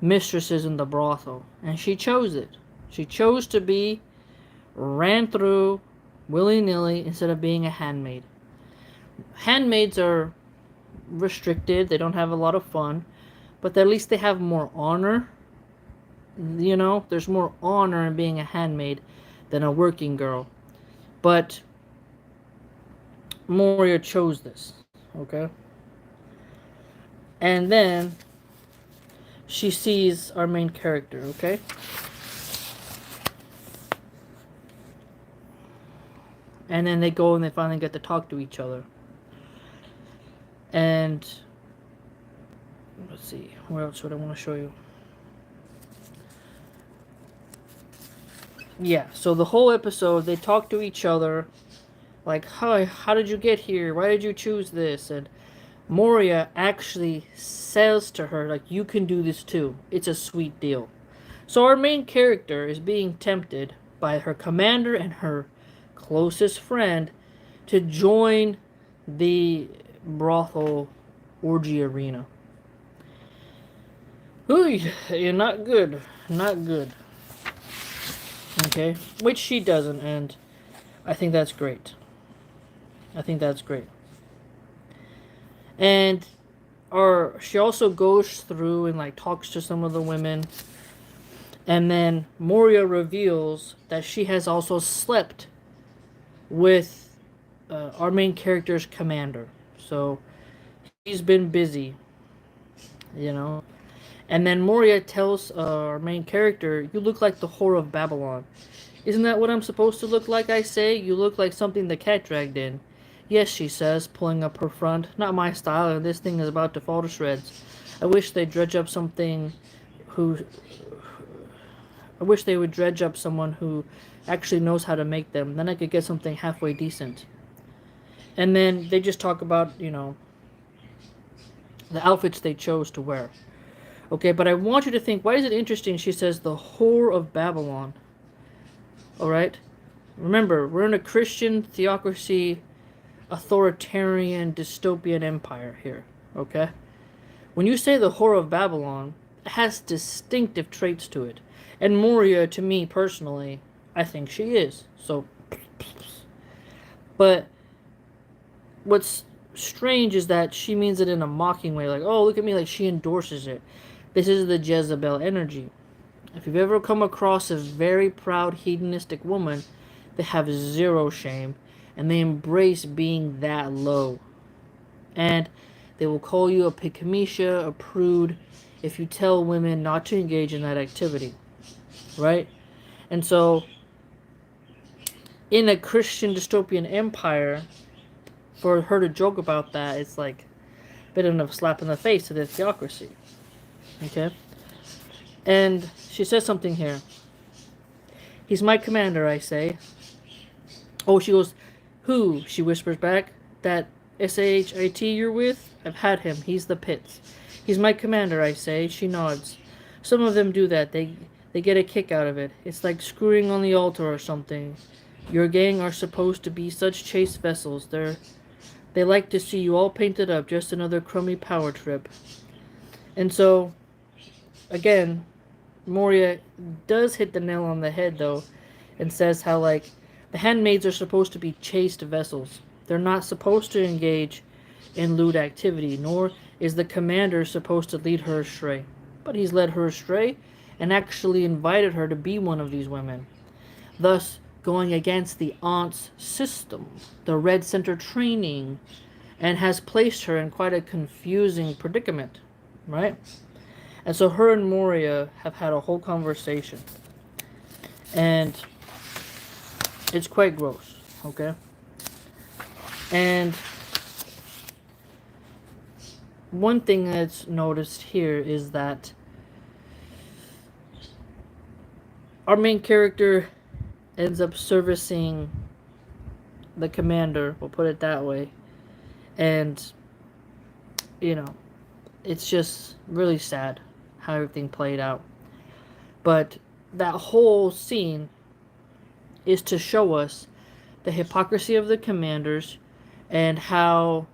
mistresses in the brothel. And she chose it. She chose to be ran through willy-nilly instead of being a handmaid. Handmaids are restricted. They don't have a lot of fun. But at least they have more honor. You know, there's more honor in being a handmaid than a working girl. But Moria chose this. Okay? And then she sees our main character, okay? And then they go and they finally get to talk to each other. And let's see, what else would I want to show you? Yeah, so the whole episode, they talk to each other. Like, how did you get here? Why did you choose this? And Moria actually says to her, like, you can do this too. It's a sweet deal. So our main character is being tempted by her commander and her closest friend to join the brothel orgy arena. Ooh, you're not good. Not good. Okay? Which she doesn't, and I think that's great. I think that's great. And she also goes through and like talks to some of the women, and then Moria reveals that she has also slept with our main character's commander. So he's been busy, you know. And then Moria tells our main character, "You look like the whore of Babylon." "Isn't that what I'm supposed to look like?" I say. "You look like something the cat dragged in." "Yes," she says, pulling up her front. "Not my style, and this thing is about to fall to shreds. I wish they'd dredge up something who... I wish they would dredge up someone who actually knows how to make them. Then I could get something halfway decent." And then they just talk about, the outfits they chose to wear. Okay, but I want you to think, why is it interesting she says the whore of Babylon? Alright? Remember, we're in a Christian theocracy, authoritarian, dystopian empire here. Okay? When you say the whore of Babylon, it has distinctive traits to it. And Moria, to me personally, I think she is. So, but what's strange is that she means it in a mocking way, like, "Oh, look at me," like she endorses it. This is the Jezebel energy. If you've ever come across a very proud, hedonistic woman, they have zero shame, and they embrace being that low. And they will call you a pygmesia, a prude, if you tell women not to engage in that activity. Right? And so, in a Christian dystopian empire, for her to joke about that, it's like a bit of a slap in the face to the theocracy. Okay? And she says something here. "He's my commander," I say. "Oh," she goes, "Who?" she whispers back. "That SAHIT you're with? I've had him. He's the pits." "He's my commander," I say. She nods. "Some of them do that. They get a kick out of it. It's like screwing on the altar or something. Your gang are supposed to be such chaste vessels. They like to see you all painted up, just another crummy power trip." And so, again, Moria does hit the nail on the head, though, and says how, like, the handmaids are supposed to be chaste vessels. They're not supposed to engage in lewd activity, nor is the commander supposed to lead her astray. But he's led her astray and actually invited her to be one of these women, thus going against the aunt's system, the Red Center training, and has placed her in quite a confusing predicament, right? And so her and Moria have had a whole conversation. And it's quite gross, okay? And one thing that's noticed here is that our main character ends up servicing the commander, we'll put it that way. And, it's just really sad how everything played out. But that whole scene is to show us the hypocrisy of the commanders and how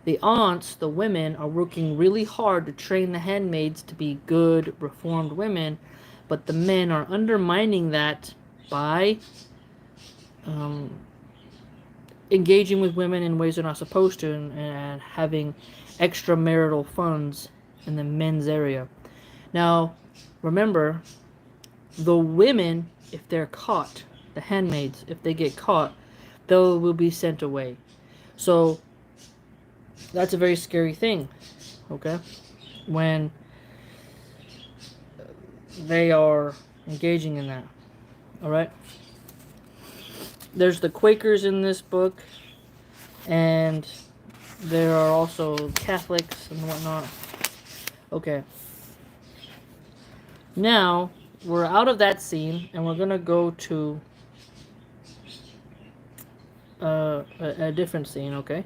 the aunts, the women, are working really hard to train the handmaids to be good, reformed women, but the men are undermining that by engaging with women in ways they're not supposed to, and having extramarital funds in the men's area. Now, remember, the women, if they're caught, the handmaids, if they get caught, they will be sent away. So, that's a very scary thing, okay? When they are engaging in that, alright? There's the Quakers in this book, and there are also Catholics and whatnot. Okay. Now, we're out of that scene, and we're gonna go to a different scene, okay?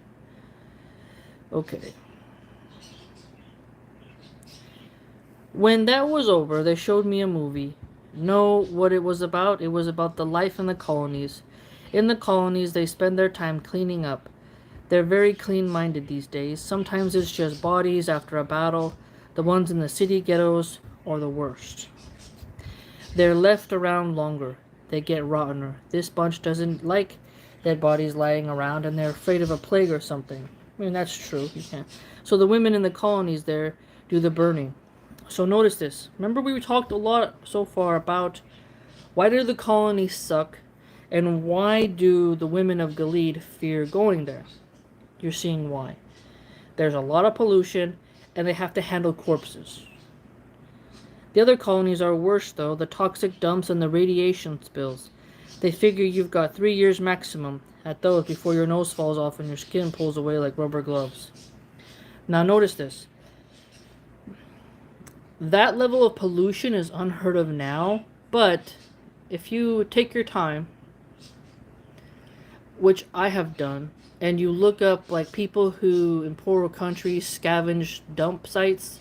Okay. When that was over, they showed me a movie. Know what it was about? It was about the life in the colonies. In the colonies, they spend their time cleaning up. They're very clean-minded these days. Sometimes it's just bodies after a battle. The ones in the city ghettos are the worst. They're left around longer. They get rottener. This bunch doesn't like dead bodies lying around, and they're afraid of a plague or something. I mean, that's true. You can't. So the women in the colonies there do the burning. So notice this. Remember, we talked a lot so far about why do the colonies suck, and why do the women of Gilead fear going there? You're seeing why. There's a lot of pollution, and they have to handle corpses. The other colonies are worse, though, the toxic dumps and the radiation spills. They figure you've got 3 years maximum at those before your nose falls off and your skin pulls away like rubber gloves. Now notice this. That level of pollution is unheard of now, but if you take your time, which I have done, and you look up like people who in poorer countries scavenge dump sites,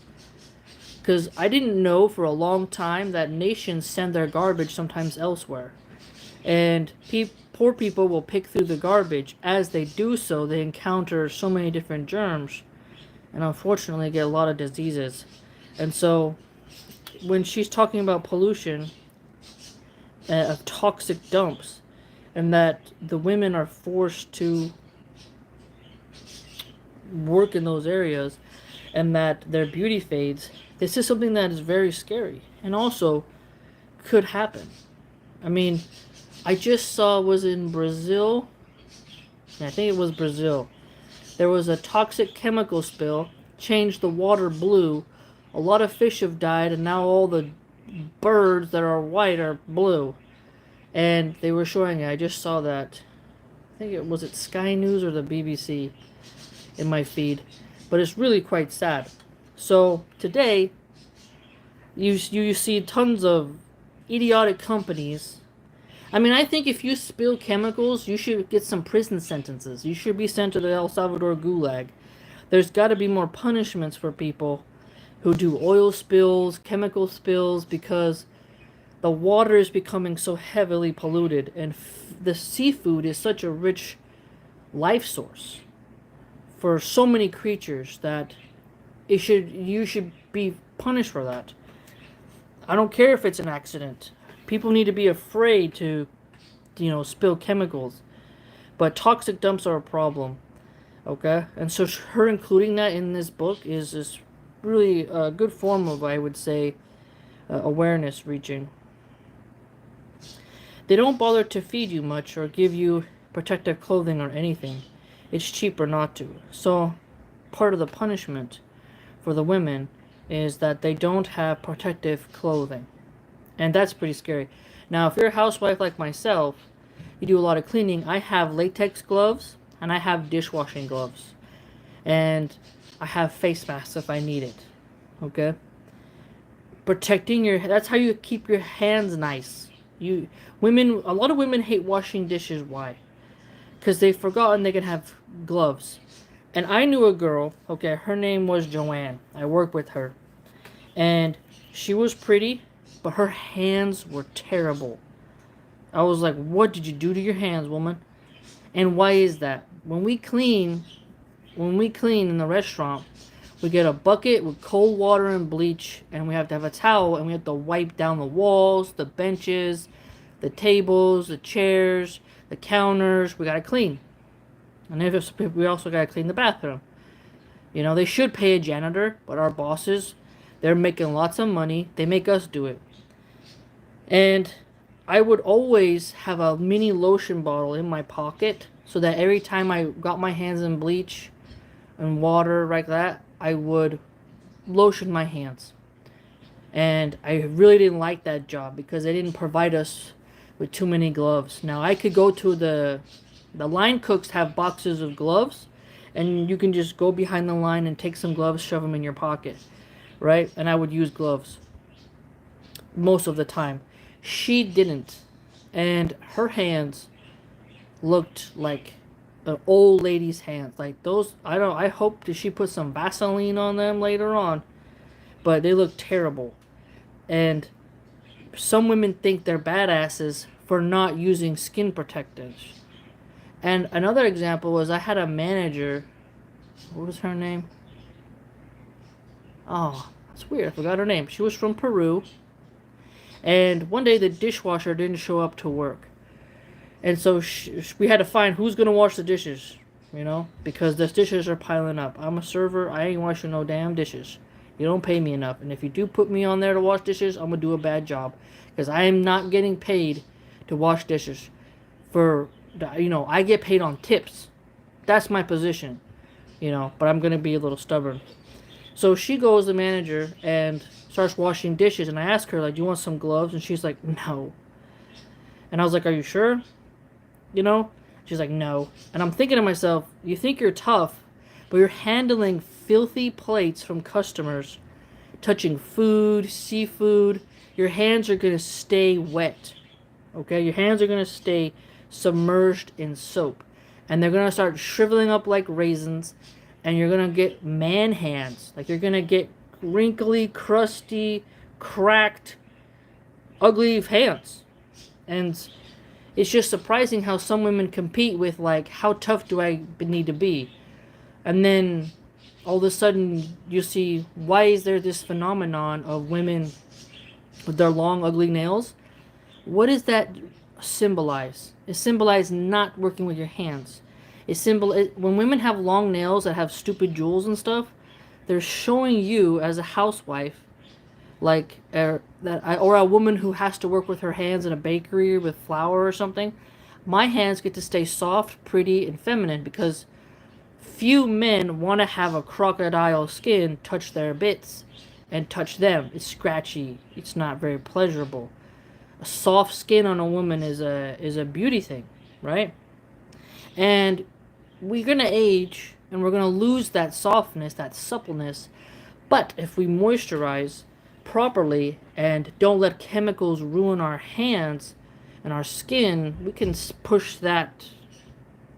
because I didn't know for a long time that nations send their garbage sometimes elsewhere. And poor people will pick through the garbage. As they do so, they encounter so many different germs, and unfortunately get a lot of diseases. And so, when she's talking about pollution of toxic dumps, and that the women are forced to work in those areas, and that their beauty fades, this is something that is very scary, and also could happen. I mean, I just saw, was in Brazil, I think it was Brazil, there was a toxic chemical spill, changed the water blue, a lot of fish have died, and now all the birds that are white are blue. And they were showing it, I just saw that, I think it was Sky News or the BBC in my feed, but it's really quite sad. So today, you see tons of idiotic companies. I mean, I think if you spill chemicals, you should get some prison sentences. You should be sent to the El Salvador gulag. There's got to be more punishments for people who do oil spills, chemical spills, because the water is becoming so heavily polluted, and the seafood is such a rich life source for so many creatures that you should be punished for that. I don't care if it's an accident. People need to be afraid to, spill chemicals. But toxic dumps are a problem. Okay? And so her including that in this book is really a good form of, I would say, awareness reaching. They don't bother to feed you much or give you protective clothing or anything. It's cheaper not to. So part of the punishment for the women is that they don't have protective clothing. And that's pretty scary. Now, if you're a housewife like myself, you do a lot of cleaning. I have latex gloves, and I have dishwashing gloves. And I have face masks if I need it. Okay? Protecting that's how you keep your hands nice. A lot of women hate washing dishes. Why? Because they've forgotten they can have gloves. And I knew a girl, okay, her name was Joanne. I worked with her. And she was pretty, but her hands were terrible. I was like, what did you do to your hands, woman? And why is that? When we clean in the restaurant, we get a bucket with cold water and bleach, and we have to have a towel, and we have to wipe down the walls, the benches, the tables, the chairs, the counters. We gotta clean. And we also gotta clean the bathroom. They should pay a janitor, but our bosses, they're making lots of money. They make us do it. And I would always have a mini lotion bottle in my pocket so that every time I got my hands in bleach and water like that, I would lotion my hands. And I really didn't like that job because they didn't provide us with too many gloves. Now, I could go to the line cooks have boxes of gloves, and you can just go behind the line and take some gloves, shove them in your pocket, right? And I would use gloves most of the time. She didn't, and her hands looked like an old lady's hands, like those. I hope that she put some Vaseline on them later on, but they look terrible. And some women think they're badasses for not using skin protectors. And another example was I had a manager. What was her name? Oh, that's weird. I forgot her name. She was from Peru. And one day the dishwasher didn't show up to work. And so we had to find who's gonna wash the dishes, because the dishes are piling up. I'm a server. I ain't washing no damn dishes. You don't pay me enough, and if you do put me on there to wash dishes, I'm gonna do a bad job, because I am not getting paid to wash dishes. I get paid on tips. That's my position, But I'm gonna be a little stubborn. So she goes, the manager, and starts washing dishes, and I ask her, like, do you want some gloves? And she's like, no. And I was like, are you sure? She's like, no. And I'm thinking to myself, you think you're tough, but you're handling filthy plates from customers, touching food, seafood. Your hands are going to stay wet. Okay? Your hands are going to stay submerged in soap. And they're going to start shriveling up like raisins. And you're going to get man hands. Like, you're going to get wrinkly, crusty, cracked, ugly hands. And it's just surprising how some women compete with, like, how tough do I need to be? And then all of a sudden you see, why is there this phenomenon of women with their long, ugly nails? What does that symbolize? It symbolizes not working with your hands. When women have long nails that have stupid jewels and stuff, they're showing you as a housewife, like, or a woman who has to work with her hands in a bakery with flour or something. My hands get to stay soft, pretty, and feminine, because few men want to have a crocodile skin touch their bits and touch them. It's scratchy. It's not very pleasurable. A soft skin on a woman is a beauty thing, right? And we're gonna age and we're gonna lose that softness, that suppleness. But if we moisturize properly and don't let chemicals ruin our hands and our skin, we can push that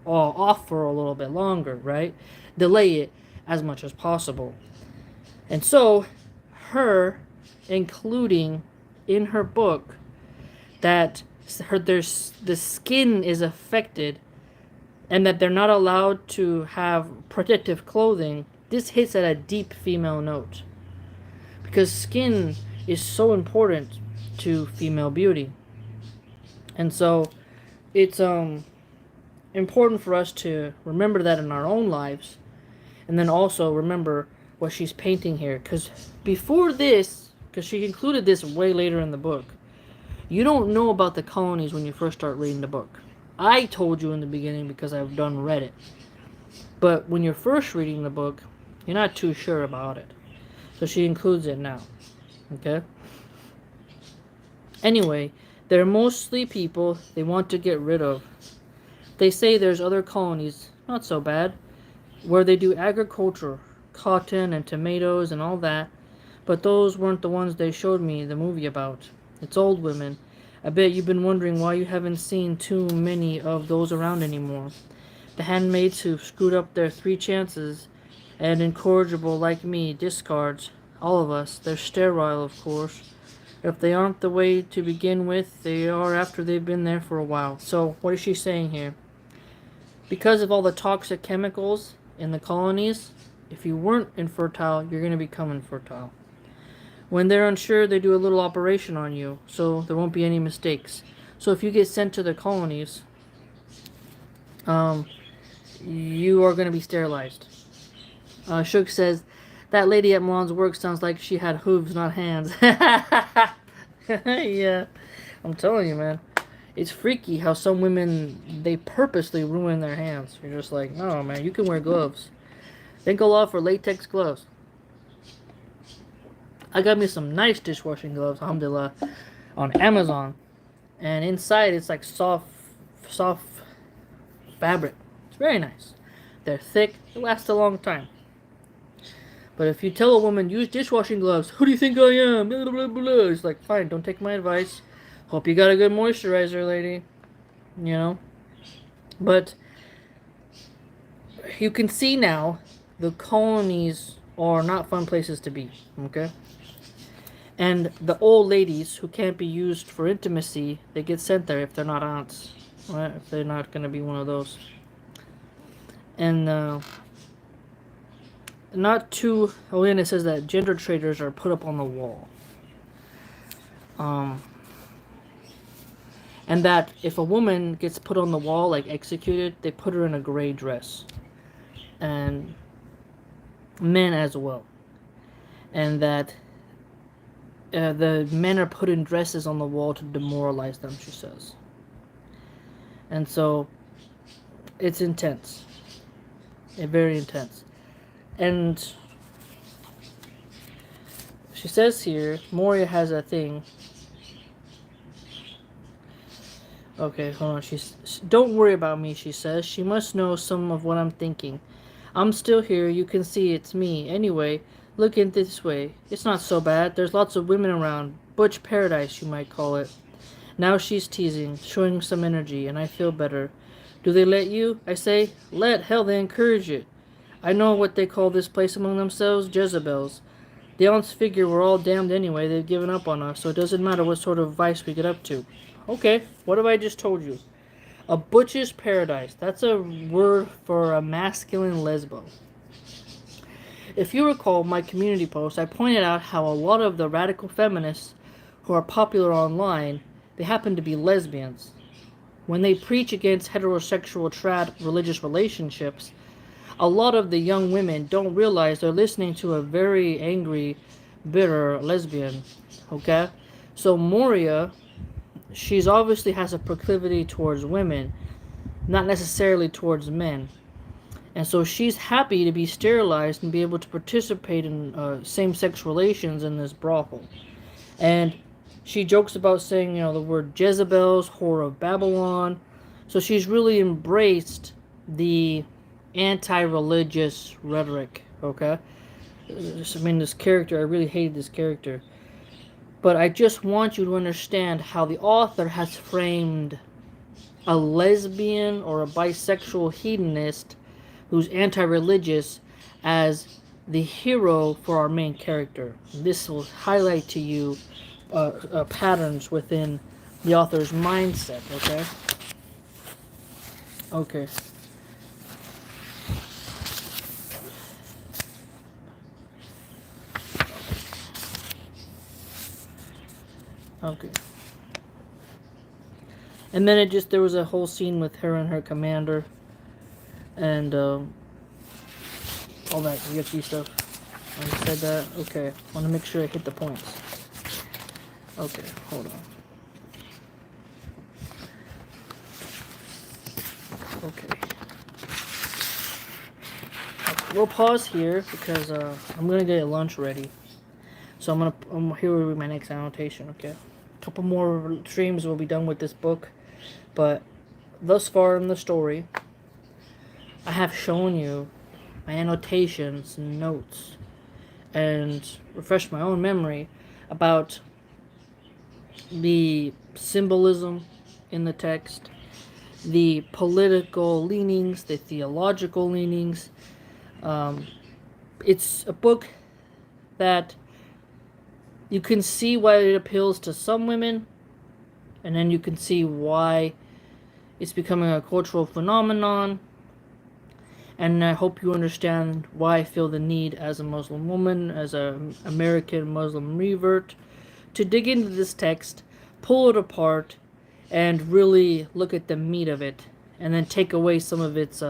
off for a little bit longer, right? Delay it as much as possible. And so, her including in her book that the skin is affected and that they're not allowed to have protective clothing, this hits at a deep female note. Because skin is so important to female beauty. And so it's important for us to remember that in our own lives, and then also remember what she's painting here. Because before this, because she included this way later in the book, you don't know about the colonies when you first start reading the book. I told you in the beginning because I've read it. But when you're first reading the book, you're not too sure about it. So she includes it now. Okay? Anyway, they're mostly people they want to get rid of. They say there's other colonies, not so bad, where they do agriculture, cotton and tomatoes and all that, but those weren't the ones they showed me the movie about. It's old women. I bet you've been wondering why you haven't seen too many of those around anymore. The handmaids who've screwed up their 3 chances, and incorrigible like me discards, all of us. They're sterile, of course. If they aren't the way to begin with, they are after they've been there for a while. So, what is she saying here? Because of all the toxic chemicals in the colonies, if you weren't infertile, you're going to become infertile. When they're unsure, they do a little operation on you, so there won't be any mistakes. So if you get sent to the colonies, you are going to be sterilized. Shook says, that lady at Milan's work sounds like she had hooves, not hands. Yeah, I'm telling you, man. It's freaky how some women, they purposely ruin their hands. You're just like, no, man, you can wear gloves. Thank Allah for latex gloves. I got me some nice dishwashing gloves, alhamdulillah, on Amazon. And inside it's like soft fabric. It's very nice. They're thick. They last a long time. But if you tell a woman, use dishwashing gloves, who do you think I am? Blah, blah, blah. It's like, fine, don't take my advice. Hope you got a good moisturizer, lady. But you can see now the colonies are not fun places to be, okay? And the old ladies who can't be used for intimacy, they get sent there if they're not aunts, right? If they're not going to be one of those. And not too... Elena says that gender traitors are put up on the wall. And that if a woman gets put on the wall, like executed, they put her in a gray dress. And men as well. And that the men are put in dresses on the wall to demoralize them, she says. And so it's intense. Very intense. And she says here, Moria has a thing. Okay, hold on. Don't worry about me, she says. She must know some of what I'm thinking. I'm still here. You can see it's me. Anyway, look in this way. It's not so bad. There's lots of women around. Butch paradise, you might call it. Now she's teasing, showing some energy, and I feel better. Do they let you? I say, let. Hell, they encourage it. I know what they call this place among themselves, Jezebels. The aunts figure we're all damned anyway. They've given up on us, so it doesn't matter what sort of vice we get up to. Okay, what have I just told you? A butch's paradise. That's a word for a masculine lesbo. If you recall my community post, I pointed out how a lot of the radical feminists who are popular online, they happen to be lesbians. When they preach against heterosexual trad religious relationships, a lot of the young women don't realize they're listening to a very angry, bitter lesbian. Okay? So Moria, she's obviously has a proclivity towards women, not necessarily towards men. And so she's happy to be sterilized and be able to participate in same-sex relations in this brothel. And she jokes about saying, the word Jezebels, whore of Babylon. So she's really embraced the anti-religious rhetoric, okay? This character, I really hated this character. But I just want you to understand how the author has framed a lesbian or a bisexual hedonist who's anti-religious as the hero for our main character. This will highlight to you patterns within the author's mindset, okay? Okay. Okay. And then there was a whole scene with her and her commander. And, all that yucky stuff. I said that. Okay. I want to make sure I hit the points. Okay, hold on. Okay. We'll pause here because I'm gonna get lunch ready. So here will be my next annotation. Okay. A couple more streams will be done with this book, but thus far in the story, I have shown you my annotations and notes and refreshed my own memory about the symbolism in the text, the political leanings, the theological leanings. It's a book that you can see why it appeals to some women, and then you can see why it's becoming a cultural phenomenon. And I hope you understand why I feel the need as a Muslim woman, as an American Muslim revert, to dig into this text, pull it apart, and really look at the meat of it, and then take away some of its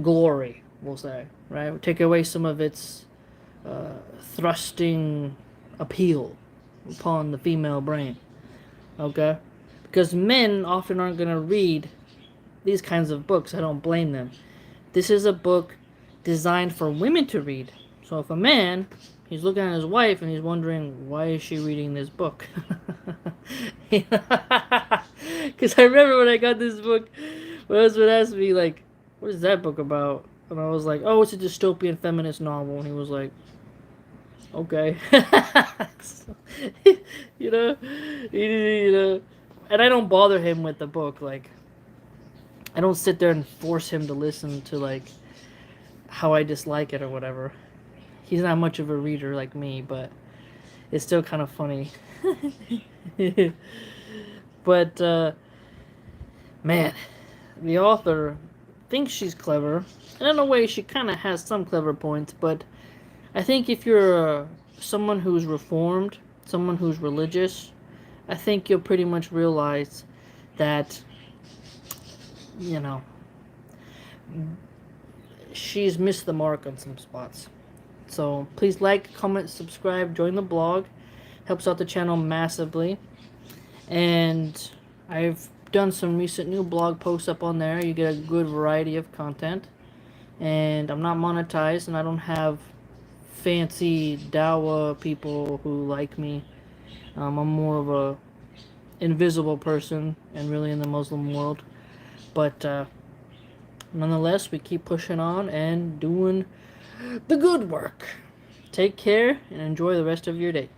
glory, we'll say, right? Take away some of its thrusting appeal upon the female brain, okay? Because men often aren't going to read these kinds of books. I don't blame them. This is a book designed for women to read. So if a man, he's looking at his wife and he's wondering, why is she reading this book? Because I remember when I got this book, my husband asked me, like, what is that book about? And I was like, oh, it's a dystopian feminist novel. And he was like, okay. So, you know, and I don't bother him with the book. Like, I don't sit there and force him to listen to, like, how I dislike it or whatever. He's not much of a reader like me, but it's still kind of funny. But, man, the author thinks she's clever. And in a way, she kind of has some clever points, but I think if you're someone who's reformed, someone who's religious, I think you'll pretty much realize that, you know, she's missed the mark on some spots. So please like, comment, subscribe, join the blog. Helps out the channel massively. And I've done some recent new blog posts up on there. You get a good variety of content. And I'm not monetized, and I don't have fancy Dawa people who like me. I'm more of a invisible person and really in the Muslim world. But nonetheless, we keep pushing on and doing the good work. Take care and enjoy the rest of your day.